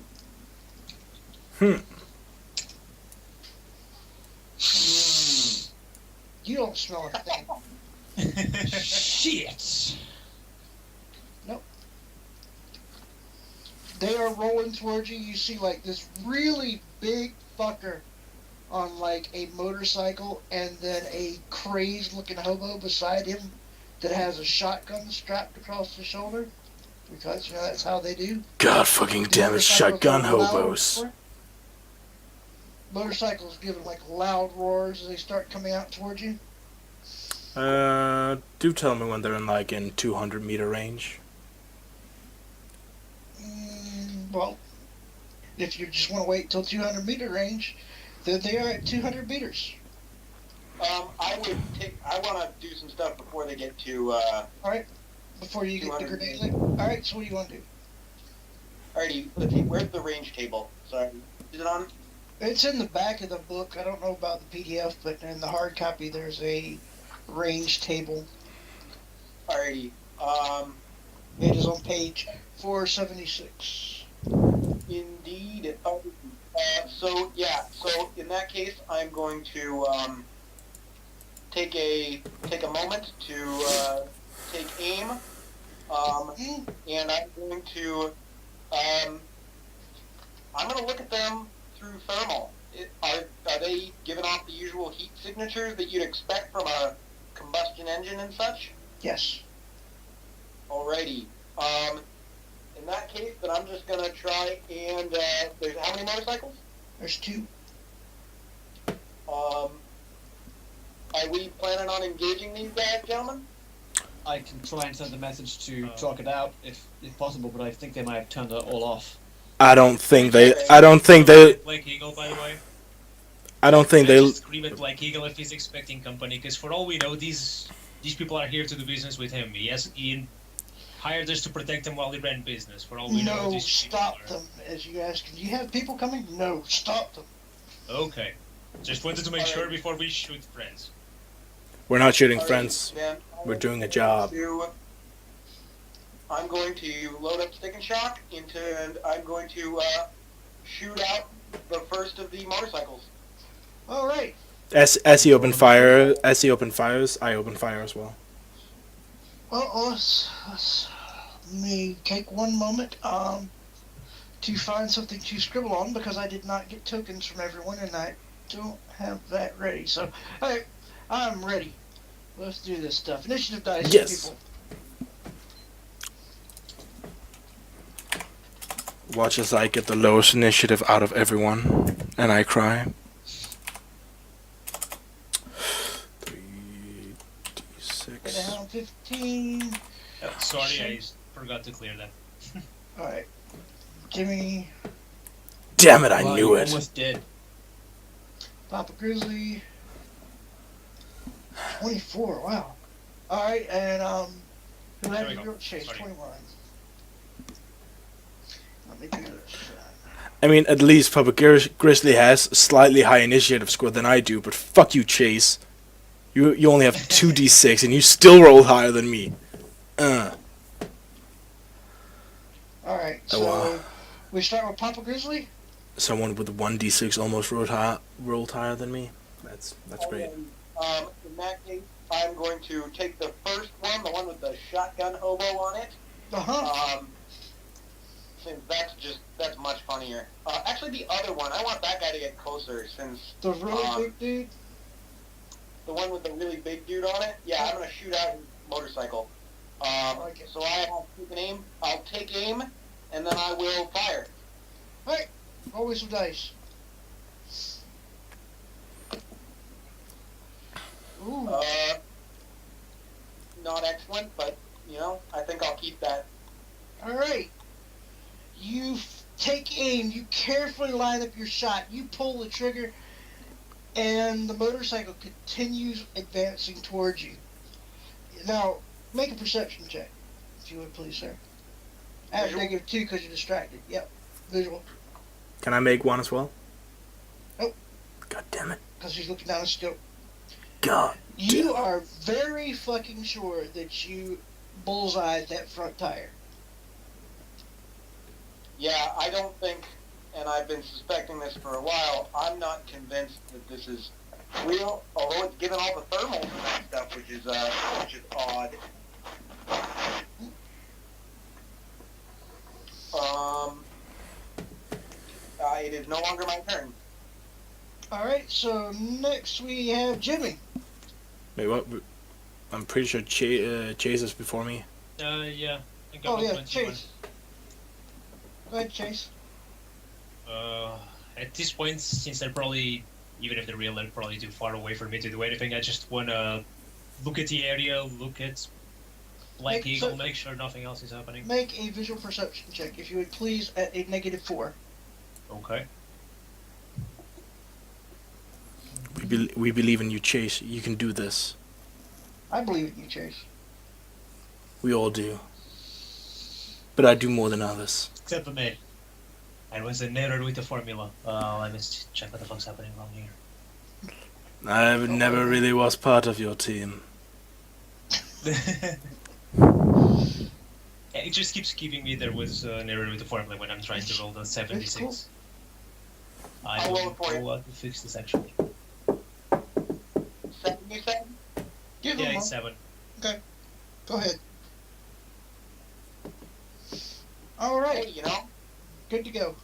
them. You don't smell a thing. Shit! Nope. They are rolling towards you. You see like this really big fucker on like a motorcycle and then a crazed looking hobo beside him that has a shotgun strapped across the shoulder, because that's how they do. God fucking The damn it, motorcycles shotgun are loud hobos. roar. Motorcycles giving like loud roars as they start coming out towards you. Do tell me when they're in 200-meter range. Well, if you just want to wait till 200-meter range, then they are at 200 meters. I want to do some stuff before they get to. All right, before you get the 200 grenade lit. All right, so what do you want to do? Alrighty, let's see. Where's the range table? Sorry, is it on? It's in the back of the book. I don't know about the PDF, but in the hard copy, there's a range table. Alrighty. It is on page 476. Indeed. So in that case, I'm going to take a moment to take aim, and I'm going to look at them through thermal. Are they giving off the usual heat signatures that you'd expect from a combustion engine and such? Yes. Alrighty. In that case, then I'm just gonna try and there's how many motorcycles? There's 2. Are we planning on engaging these guys, gentlemen? I can try and send a message to talk it out if possible, but I think they might have turned it all off. I don't think they. Black Eagle, by the way. I don't think Let's they. just scream at Black Eagle if he's expecting company, because for all we know, these people are here to do business with him. He hired us to protect him while he ran business. For all we know, No, these stop people are... them. As you asked, do you have people coming? No, stop them. Okay. Just wanted to make sure before we shoot friends. We're not shooting Alrighty, friends. then We're doing a job. I'm going to load up Stick and Shock and I'm going to shoot out the first of the motorcycles. All right. As he opened fire, I open fire as well. Well, let me take one moment to find something to scribble on, because I did not get tokens from everyone and I don't have that ready. So, all right, I'm ready. Let's do this stuff. Initiative dice, Yes. people. Watch as I get the lowest initiative out of everyone, and I cry. 3d6. Datahound 15. Sorry, I forgot to clear that. All right, Jimmy, Damn it! I Wow, knew you it. almost did. Papa Grizzly. 24. Wow. All right, and who There had we the go. real chase? Sorry. 21. Let me do this. I mean, at least Papa Grizzly has a slightly high initiative score than I do, but fuck you, Chase. You only have 2d6 and you still rolled higher than me. All right, so wow. we start with Papa Grizzly. Someone with 1d6 almost rolled higher than me. That's great. In that case, I'm going to take the first one, the one with the shotgun hobo on it. Uh-huh. Since that's much funnier. Actually, the other one, I want that guy to get closer, since The really big dude. the one with the really big dude on it. Yeah, I'm gonna shoot out his motorcycle. like it. So I have to take an aim. I'll take aim, and then I will fire. Hey, roll me some dice. Ooh. Not excellent, but I think I'll keep that. All right. You take aim. You carefully line up your shot. You pull the trigger, and the motorcycle continues advancing towards you. Now, make a perception check, if you would, please, sir. At Visual? -2 because you're distracted. Yep. Visual. Can I make one as well? Nope. God damn it. Because he's looking down the scope. God. You are very fucking sure that you bullseyed that front tire. Yeah, I don't think, and I've been suspecting this for a while, I'm not convinced that this is real, although it's given all the thermals and that stuff, which is odd. It is no longer my turn. Alright, so next we have Jimmy. Wait, what? I'm pretty sure Chase is before me. Yeah. I got Oh all yeah, 21. Chase. Go ahead, Chase. At this point, since they're probably, even if they're real, they're probably too far away for me to do anything. I just wanna look at the area, look at Black Eagle, make sure nothing else is happening. Make a visual perception check, if you would please, at a -4. Okay. We believe in you, Chase. You can do this. I believe in you, Chase. We all do. But I do more than others. Except for me. I was an error with the formula. Let me just check what the fuck's happening wrong here. I never really was part of your team. It just keeps giving me there was an error with the formula when I'm trying to roll the 76. Cool. I I'll roll will it for you. go out to fix this actually. 7, you said? Give Yeah, him it's one. 7. Go ahead. Alright, Hey, you know, good to go.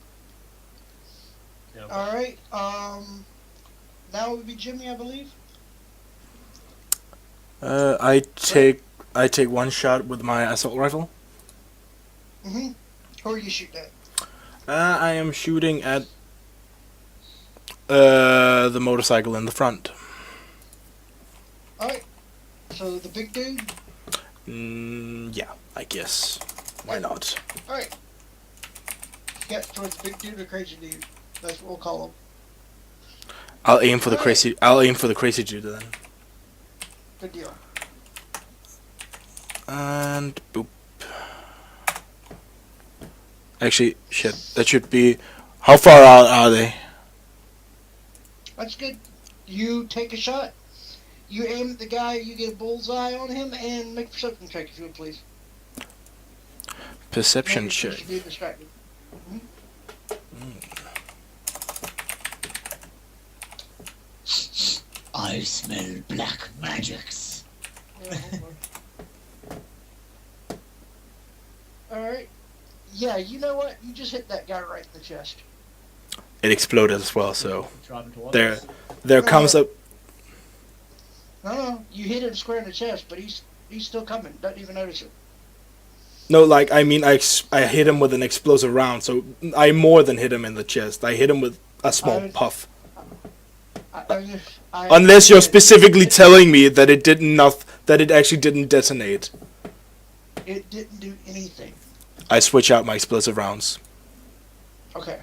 Yeah, Alright, now it would be Jimmy, I believe. I take one shot with my assault rifle. Mm-hmm. Who are you shooting at? I am shooting at the motorcycle in the front. Alright, so the big dude. Yeah, I guess. Why not? Alright. Get towards the big dude or crazy dude. That's what we'll call him. I'll aim for the crazy. I'll aim for the crazy dude then. Good deal. And boop. Actually, shit. That should be. How far out are they? That's good. You take a shot. You aim at the guy, you get a bullseye on him, and make a perception check if you would please. Perception Maybe check. you should be distracted. I smell black magics. Alright. Yeah, you know what? You just hit that guy right in the chest. It exploded as well. So Driving towards there, us. there comes a. No, you hit him square in the chest, but he's still coming. Doesn't even notice it. No, like I mean, I hit him with an explosive round. So I more than hit him in the chest. I hit him with a small puff. Unless you're specifically telling me that it that it actually didn't detonate. It didn't do anything. I switch out my explosive rounds. Okay.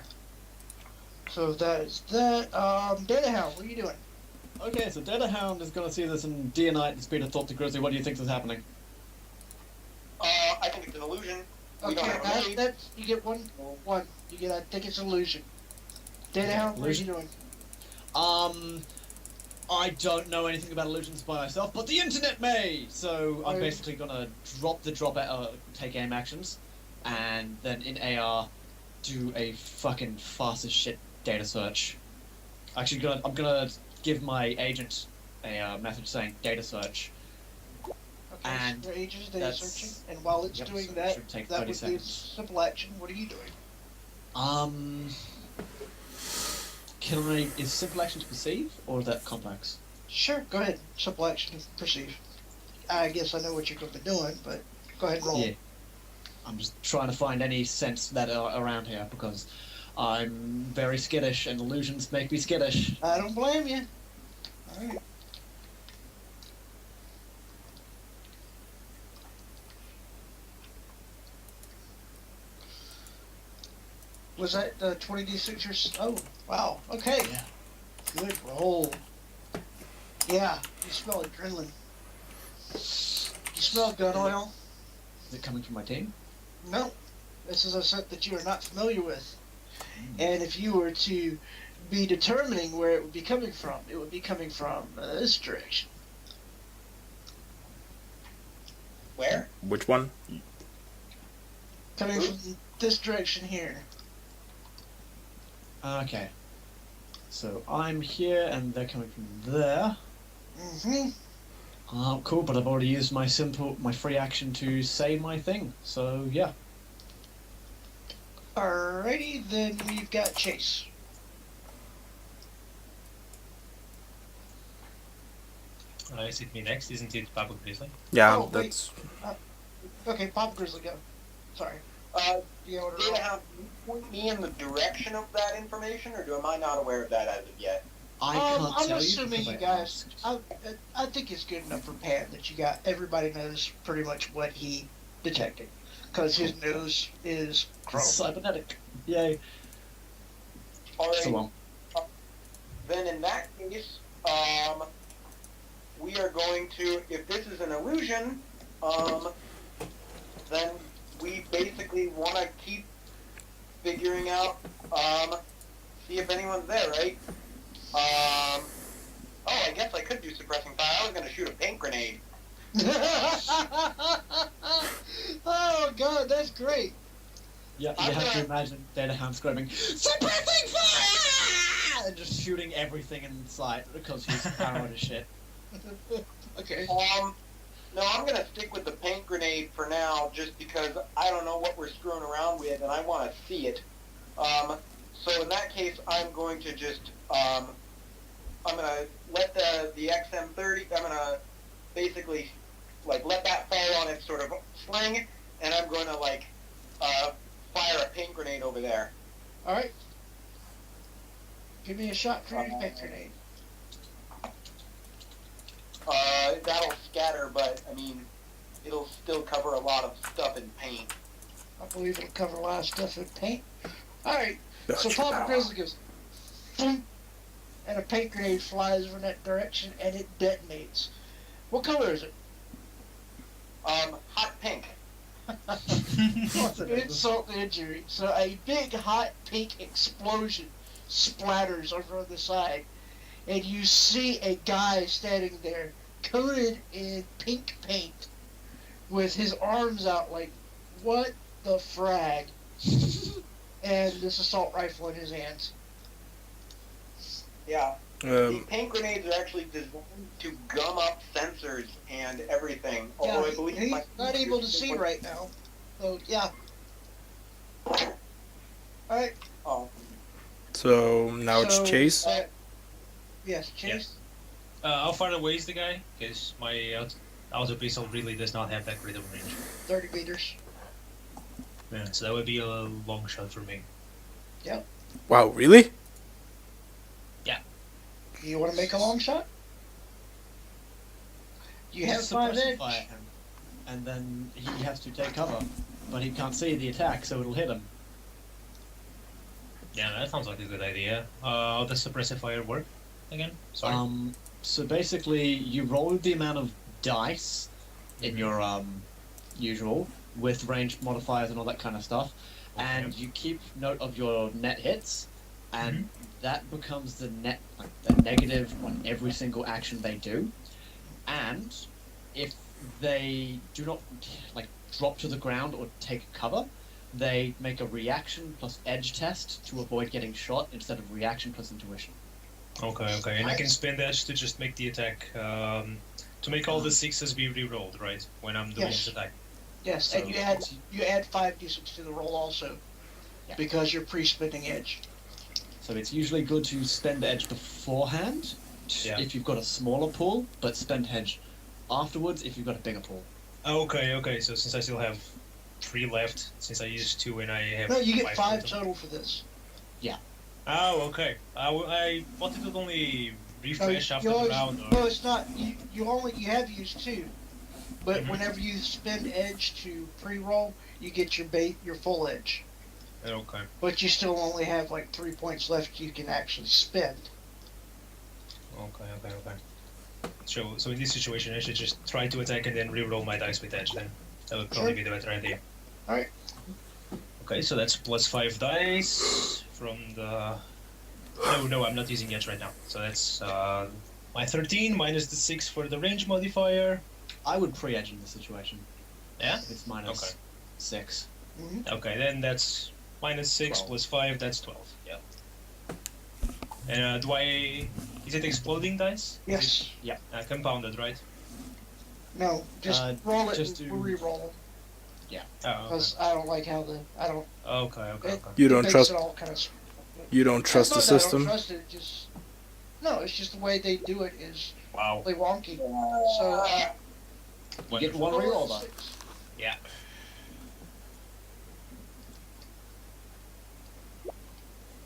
So that is that. Datahound, what are you doing? Okay, so Datahound is going to see this and Deonite and Speed and talk to Grizzly. What do you think is happening? I think it's an illusion. We don't have a Okay, lead. that's you get one. You get. I think it's illusion. Datahound, what are you doing? I don't know anything about illusions by myself, but the internet may! So I'm Oh. basically gonna take aim actions, and then in AR, do a fucking fast as shit data search. Actually, I'm gonna give my agent a message saying data search. Okay, And so your agent is data that's- searching, and while it's Yep, doing so it that, should take that 30 would be a seconds. simple action. What are you doing? Is simple actions perceive, or is that complex? Sure, go ahead. Simple action, perceive. I guess I know what you're going to be doing, but go ahead and roll. Yeah. I'm just trying to find any sense that are around here, because I'm very skittish, and illusions make me skittish. I don't blame you. Alright. Was that 20d6 or Oh, wow. Okay. Yeah. Good roll. Yeah, you smell adrenaline. You smell gun oil? Is it coming from my team? No. This is a scent that you are not familiar with. And if you were to be determining where it would be coming from, it would be coming from this direction. Where? Which one? Coming from this direction here. Okay. So I'm here, and they're coming from there. Mm-hmm. Cool, but I've already used my free action to say my thing. So yeah. Alrighty, then we've got Chase. Is it me next? Isn't it Papa Grizzly? Yeah, Oh, wait. that's. Okay, Papa Grizzly, go. Sorry. The order. Datahound, can you point me in the direction of that information, or am I not aware of that as of yet? I can't I'm tell assuming you. you because guys. I think it's good enough for Pan that you got. Everybody knows pretty much what he detected, because his nose is chrome. cybernetic. Yay. All So right. long. Then in that case, we are going to, if this is an illusion, then we basically want to keep figuring out, see if anyone's there, right? Oh, I guess I could do suppressing fire. I was going to shoot a paint grenade. Oh God, that's great. Yeah, I'm you have to gonna- imagine Datahound screaming, "Suppressing fire!" and just shooting everything in sight because he's paranoid as shit. Okay. No, I'm going to stick with the paint grenade for now, just because I don't know what we're screwing around with, and I want to see it. So in that case, I'm going to just, I'm going to let the XM30, I'm going to basically, like, let that fall on its sort of sling, and I'm going to, like, fire a paint grenade over there. All right. Give me a shot for your paint grenade. That'll scatter, but, I mean, it'll still cover a lot of stuff in paint. I believe it'll cover a lot of stuff in paint. All right. So Gotcha. Papa Grizzly goes, "Thump," and a paint grenade flies over in that direction, and it detonates. What color is it? Hot pink. Insult to injury. So a big hot pink explosion splatters over on the side, and you see a guy standing there coated in pink paint with his arms out like, what the frag? And this assault rifle in his hands. Yeah. The paint grenades are actually designed to gum up sensors and everything. Although I believe he's my not able to see right now. So, yeah. Alright. Oh, So now it's So, Chase. Yes, Chase. How far away is the guy? Because my auto pistol really does not have that great of range. 30 meters. Yeah, so that would be a long shot for me. Wow, really? You want to make a long shot? You have 5 suppressing edge. fire him, and then he has to take cover, but he can't see the attack, so it'll hit him. Yeah, that sounds like a good idea. How does suppressive fire work again? Sorry. So basically, you roll the amount of dice in your usual with range modifiers and all that kind of stuff, and you keep note of your net hits, and that becomes the net, like the negative on every single action they do. And if they do not like drop to the ground or take cover, they make a reaction plus edge test to avoid getting shot instead of reaction plus intuition. Okay, and I can spend edge to just make the attack, to make all the sixes be re-rolled, right? When I'm doing Yes. this attack. Yes, So and you add 5d6 to the roll also, Yeah. because you're pre-spending edge. So it's usually good to spend edge beforehand Yeah. if you've got a smaller pool, but spend edge afterwards if you've got a bigger pool. Okay, so since I still have 3 left, since I used 2 and I have No, you get 5 total. total for this. Oh, okay. I thought it would only refresh after you the always, round. Or... No, it's not. You have used 2, but Mhm. whenever you spend edge to pre-roll, you get your full edge. Okay. But you still only have like 3 points left you can actually spend. Okay. So in this situation, I should just try to attack and then re-roll my dice with edge. Then that would probably be the better idea. All right. Okay, so that's plus 5 dice from the. No, I'm not using edge right now. So that's my 13 minus the 6 for the range modifier. I would pre-edge in this situation. Yeah. If it's minus Okay. 6. Okay, then that's minus 6 12. plus 5. That's 12. Yeah. And do I? Is it exploding dice? Yes. Compounded, right? No, just roll it just and do- re-roll Oh, okay. because I don't like how I don't. Okay. You it don't makes trust. it all kind of. You don't trust the It's not that I system. don't trust it. Just no. It's just the way they do it is Wow. really wonky. So, You get one roll reroll though. 6. Yeah.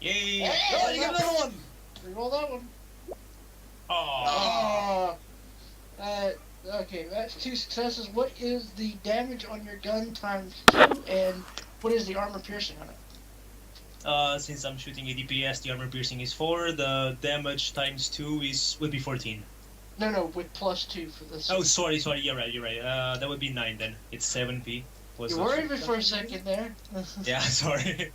Yay! Oh, you get another one! Reroll that one. Oh. Okay, that's 2 successes. What is the damage on your gun times 2, and what is the armor piercing on it? Since I'm shooting a DPS, the armor piercing is 4. The damage times 2 would be 14. No, with +2 for this. Oh, sorry. You're right. That would be 9 then. It's 7p. Plus You worried me for a second there. Yeah, sorry.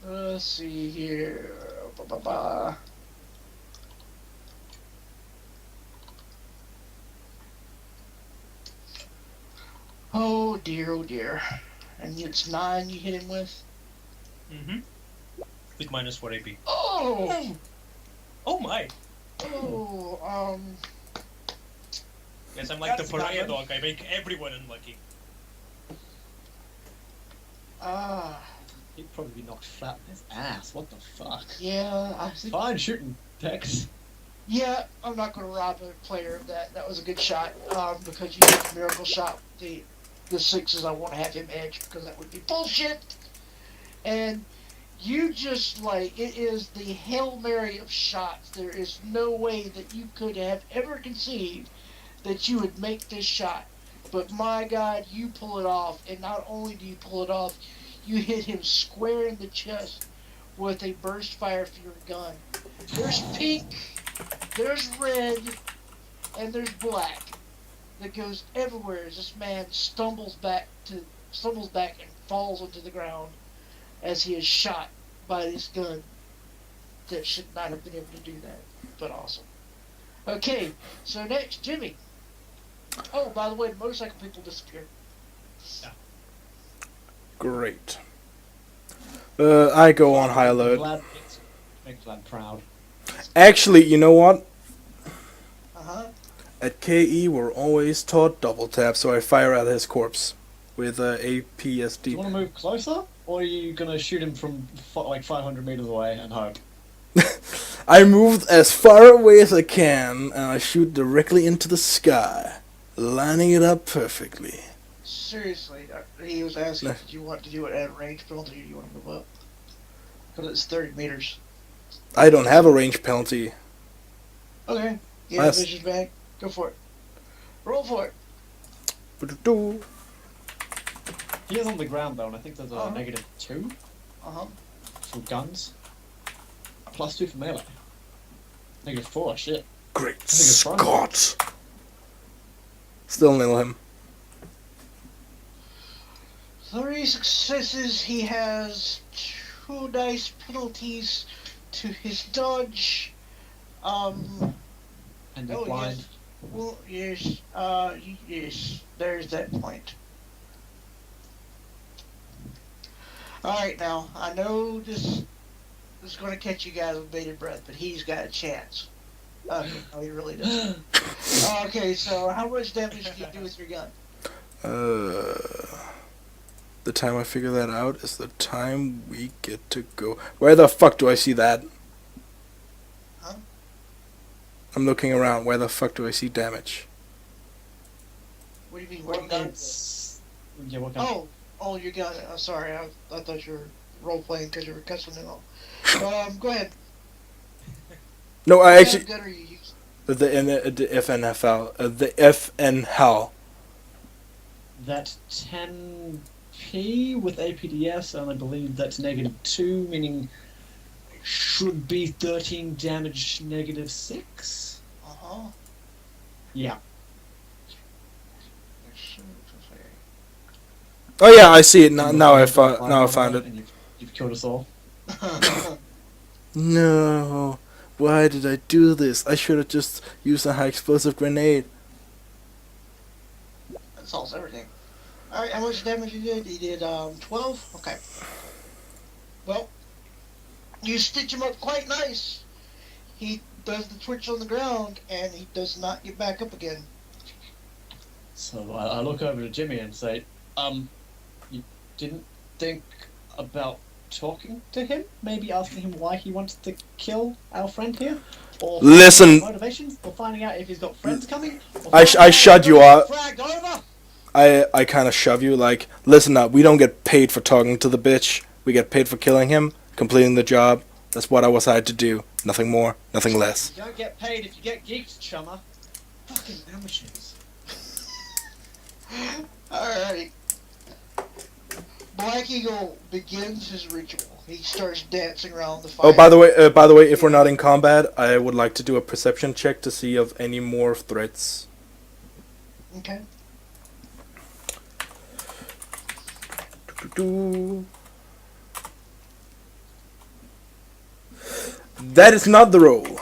Let's see here. Ba-ba-ba. Oh dear. And it's 9 you hit him with? Mm-hmm. With minus 4 AP. Oh! Oh my! Oh, Yes, I'm like That's the pariah not dog. I make everyone unlucky. He'd probably be knocked flat in his ass. What the fuck? yeah, I think, Fine shooting, Tex. yeah, I'm not going to rob a player of that. That was a good shot, because you did the miracle shot. The 6s, I won't have him edge, because that would be bullshit. And you just, like, it is the Hail Mary of shots. There is no way that you could have ever conceived that you would make this shot. But my God, you pull it off. And not only do you pull it off, you hit him square in the chest with a burst fire for your gun. There's pink, there's red, and there's black that goes everywhere as this man stumbles back and falls onto the ground as he is shot by this gun that should not have been able to do that, but awesome. Okay, so next, Jimmy. Oh, by the way, the motorcycle people disappeared. Great. I go on high alert. Make Vlad proud. Actually, you know what? Uh-huh. At KE, we're always taught double tap, so I fire at his corpse with Do you APSD. want to move closer, or are you gonna shoot him from like 500 meters away and hope? I moved as far away as I can, and I shoot directly into the sky, lining it up perfectly. Seriously, he was asking, did you want to do it at a range penalty or do you want to move up? Because it's 30 meters. I don't have a range penalty. Okay. Yeah, Nice. vision bag. Go for it. Roll for it. Ba-do-do. He is on the ground though, and I think there's a Uh-huh. -2 Uh-huh. for guns. +2 for melee. -4, shit. Great think it's fine. Scott! Still nail him. 3 successes. He has 2 dice penalties to his dodge. And you're Oh, blind. yes. Well, yes. Yes. There's that point. Alright, now, I know this is going to catch you guys with bated breath, but he's got a chance. Okay, no, he really doesn't. Okay, so how much damage do you do with your gun? The time I figure that out is the time we get to go. Where the fuck do I see that? Huh? I'm looking around. Where the fuck do I see damage? What do you mean? What you gun? It's yeah. What kind? Oh, you got it. I'm sorry. I thought you were role playing because you were cussing it all. Go ahead. No, I What actually gun are you using? the FNFL the FNHAL. That's 10p with APDS, and I believe that's -2, meaning should be 13 damage, -6. Uh-huh. Yeah. Oh yeah, I see it now. Now I found it. And you've killed us all. No, why did I do this? I should have just used a high explosive grenade. That solves everything. Alright, how much damage you did? You did 12? Okay. Well, you stitch him up quite nice. He does the twitch on the ground, and he does not get back up again. So I look over to Jimmy and say, you didn't think about talking to him, maybe asking him why he wants to kill our friend here, or Listen. finding out motivations, or finding out if he's got friends coming. Or I finding out if shut he's you gonna up. get fragged over. I kind of shove you like, listen up, we don't get paid for talking to the bitch. We get paid for killing him, completing the job. That's what I was hired to do. Nothing more, nothing less. You don't get paid if you get geeked, chummer. Fucking amateurs. Alright. Black Eagle begins his ritual. He starts dancing around the fire. Oh, by the way, if we're not in combat, I would like to do a perception check to see of any more threats. Okay. That is not the roll.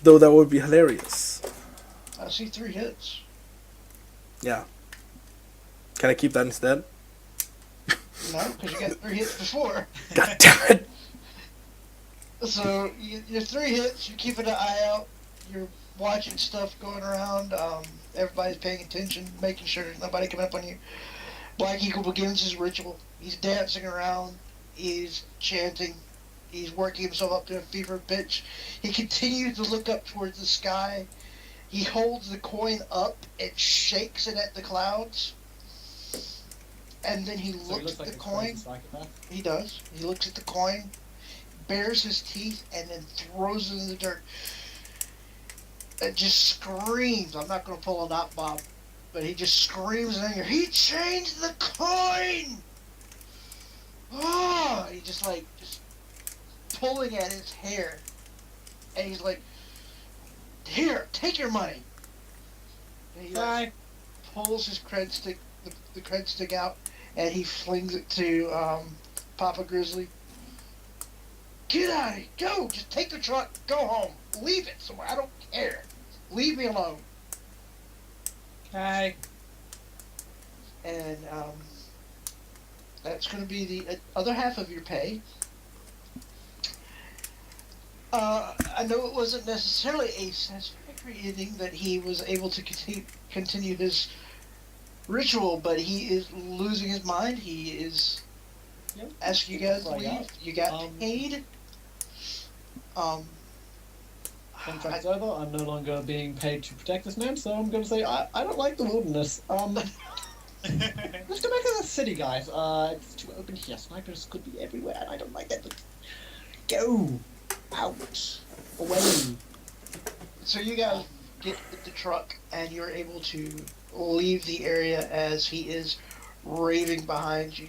Though that would be hilarious. I see 3 hits. Yeah. Can I keep that instead? No, because you got 3 hits before. God damn it. So, your 3 hits, you're keeping an eye out. You're watching stuff going around. Everybody's paying attention, making sure there's nobody coming up on you. Black Eagle begins his ritual. He's dancing around. He's chanting. He's working himself up to a fever pitch. He continues to look up towards the sky. He holds the coin up and shakes it at the clouds. And then he looks at the coin. He does. He looks at the coin, bares his teeth, and then throws it in the dirt. It just screams. I'm not going to pull a knot, Bob. But he just screams in anger. He changed the coin! Oh! He just pulling at his hair. And he's like, here, take your money. And he pulls his cred stick, the cred stick out, and he flings it to Papa Grizzly. Get out of here. Go. Just take the truck. Go home. Leave it somewhere. I don't care. Leave me alone. Okay. And that's going to be the other half of your pay. I know it wasn't necessarily a satisfactory ending that he was able to continue his ritual, but he is losing his mind. He is asking you guys to leave. You got paid. Contract's over. I'm no longer being paid to protect this man, so I'm going to say I don't like the wilderness. Let's go back to the city, guys. It's too open here. Snipers could be everywhere, and I don't like that. Go out, away. So you guys get the truck, and you're able to leave the area as he is raving behind you.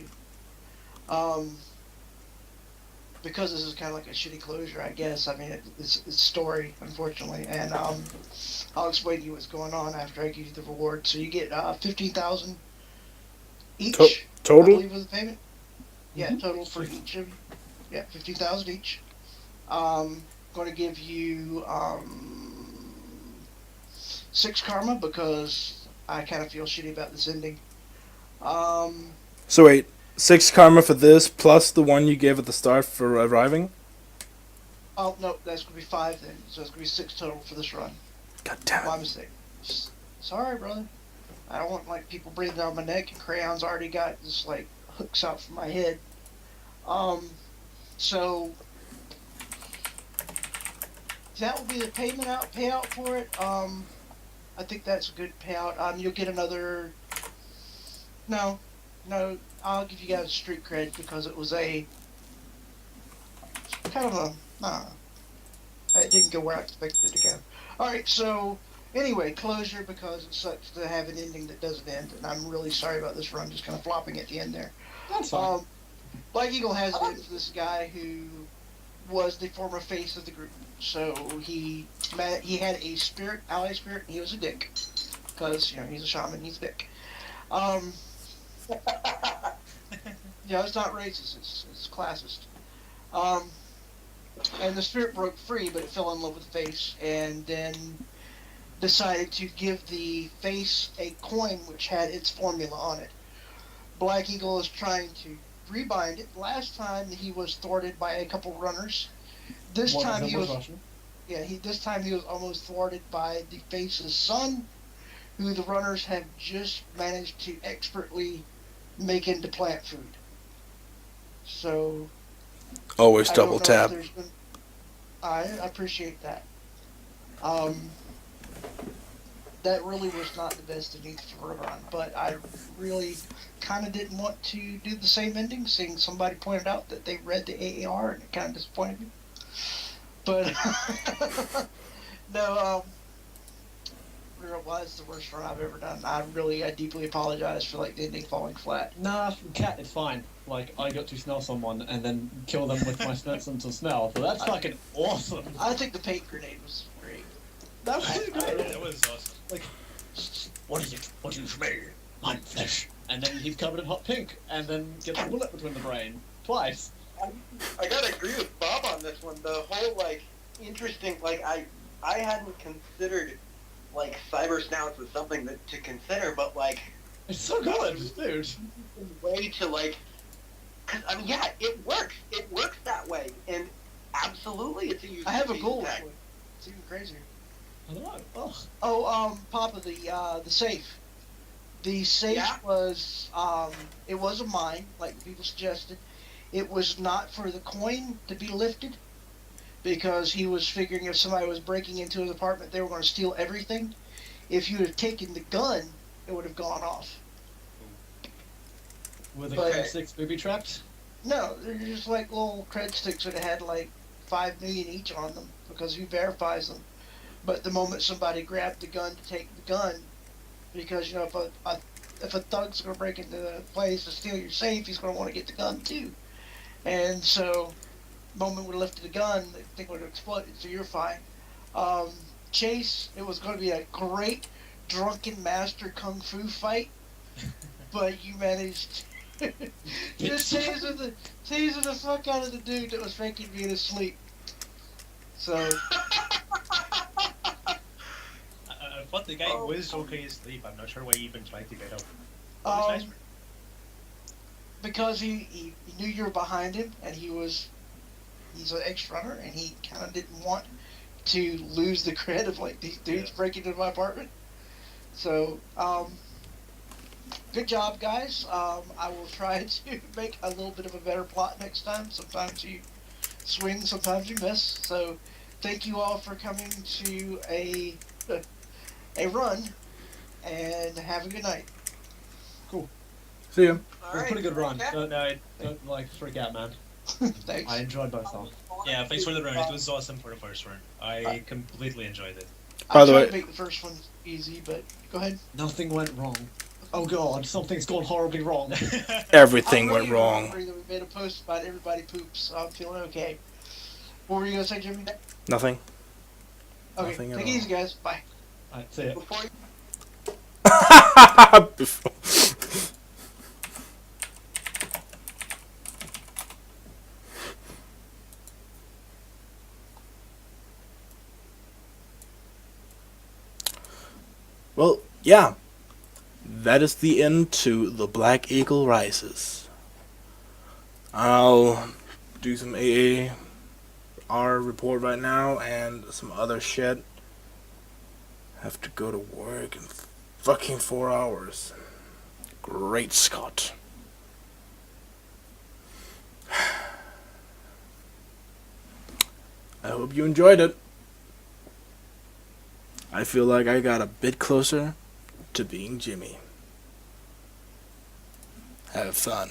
Because this is kind of like a shitty closure, I guess. I mean, it's story, unfortunately, and I'll explain to you what's going on after I give you the reward. So you get 15,000 each. Total? I believe was the payment. Yeah, Mm-hmm. total for each of you. Yeah, 15,000 each. Going to give you 6 karma because I kind of feel shitty about this ending. So wait, 6 karma for this plus the one you gave at the start for arriving? Oh no, that's going to be 5 then. So it's going to be 6 total for this run. God damn My it. mistake. Sorry, brother. I don't want people breathing down my neck, and Crayon's already got this hooks out from my head. So that will be the payout for it. I think that's a good payout. You'll get another. No, I'll give you guys street cred because it was a kind of a. It didn't go where I expected it to go. All right, so. Anyway, closure because it sucks to have an ending that doesn't end, and I'm really sorry about this run, just kind of flopping at the end there. That's fine. Black Eagle has it in for this guy who was the former face of the group. So he had a spirit, ally spirit, and he was a dick. Because, he's a shaman, he's a dick. It's not racist, it's classist. And the spirit broke free, but it fell in love with the face, and then decided to give the face a coin which had its formula on it. Black Eagle is trying to rebind it. Last time he was thwarted by a couple runners. This time he was almost thwarted by the face's son, who the runners have just managed to expertly make into plant food. So Always I double don't know if tap. there's been. I appreciate that. Um, that really was not the best ending for a run, but I really kind of didn't want to do the same ending, seeing somebody pointed out that they read the AAR and it kind of disappointed me. But no, it was the worst run I've ever done. I deeply apologize for like the ending falling flat. Nah, cat, it's fine. Like, I got to smell someone and then kill them with my sense of smell, so that's fucking awesome. I think the paint grenade was great. That was great. That was awesome. Like, what is it? What do you smell? My flesh. And then he's covered in hot pink, and then gets a bullet between the brain. Twice. I gotta agree with Bob on this one. The whole like interesting, like I hadn't considered like cyber snouts as something to consider, but like It's so good, dude. way to like, cause I mean yeah, it works. It works that way, and absolutely it's a use. I have a case goal. attack. It's even crazier. I don't know. Ugh. Oh, Papa, the safe. The safe Yeah? was it was a mine, like people suggested. It was not for the coin to be lifted because he was figuring if somebody was breaking into his apartment, they were going to steal everything. If you had taken the gun, it would have gone off. Were the But- code 6 booby trapped? No, they're just like little cred sticks that had like 5 million each on them because he verifies them. But the moment somebody grabbed the gun to take the gun, because you know if a thug's going to break into the place to steal your safe, he's going to want to get the gun too. And so, the moment we lifted the gun, the thing would have exploded. So you're fine. Chase, it was going to be a great drunken master kung fu fight, but you managed to just taser the fuck out of the dude that was faking being asleep. So I thought the guy was okay asleep. I'm not sure why he even tried to get up. um, because he knew you were behind him, and he's an ex-runner, and he kind of didn't want to lose the cred of like these dudes breaking into my apartment. So, good job, guys. I will try to make a little bit of a better plot next time. Sometimes you swing, sometimes you miss. So, thank you all for coming to a run, and have a good night. See ya. It was a pretty good run. Okay. Don't like freak out, man. Thanks. I enjoyed myself. Yeah, thanks for the run. It was awesome for the first run. I completely enjoyed it. By I'll the try way- to make the first one easy, but go ahead. Nothing went wrong. Oh god, something's gone horribly wrong. Everything I'm went really wrong. happy that we made a post about everybody poops, so I'm feeling okay. What were you gonna say, Jimmy? Nothing. Okay, Nothing at take it all. easy, guys. Bye. Alright, see ya. Before you Well, yeah. That is the end to The Black Eagle Rises. I'll do some AAR report right now and some other shit. Have to go to work in fucking 4 hours. Great Scott. I hope you enjoyed it. I feel like I got a bit closer to being Jimmy. Have fun.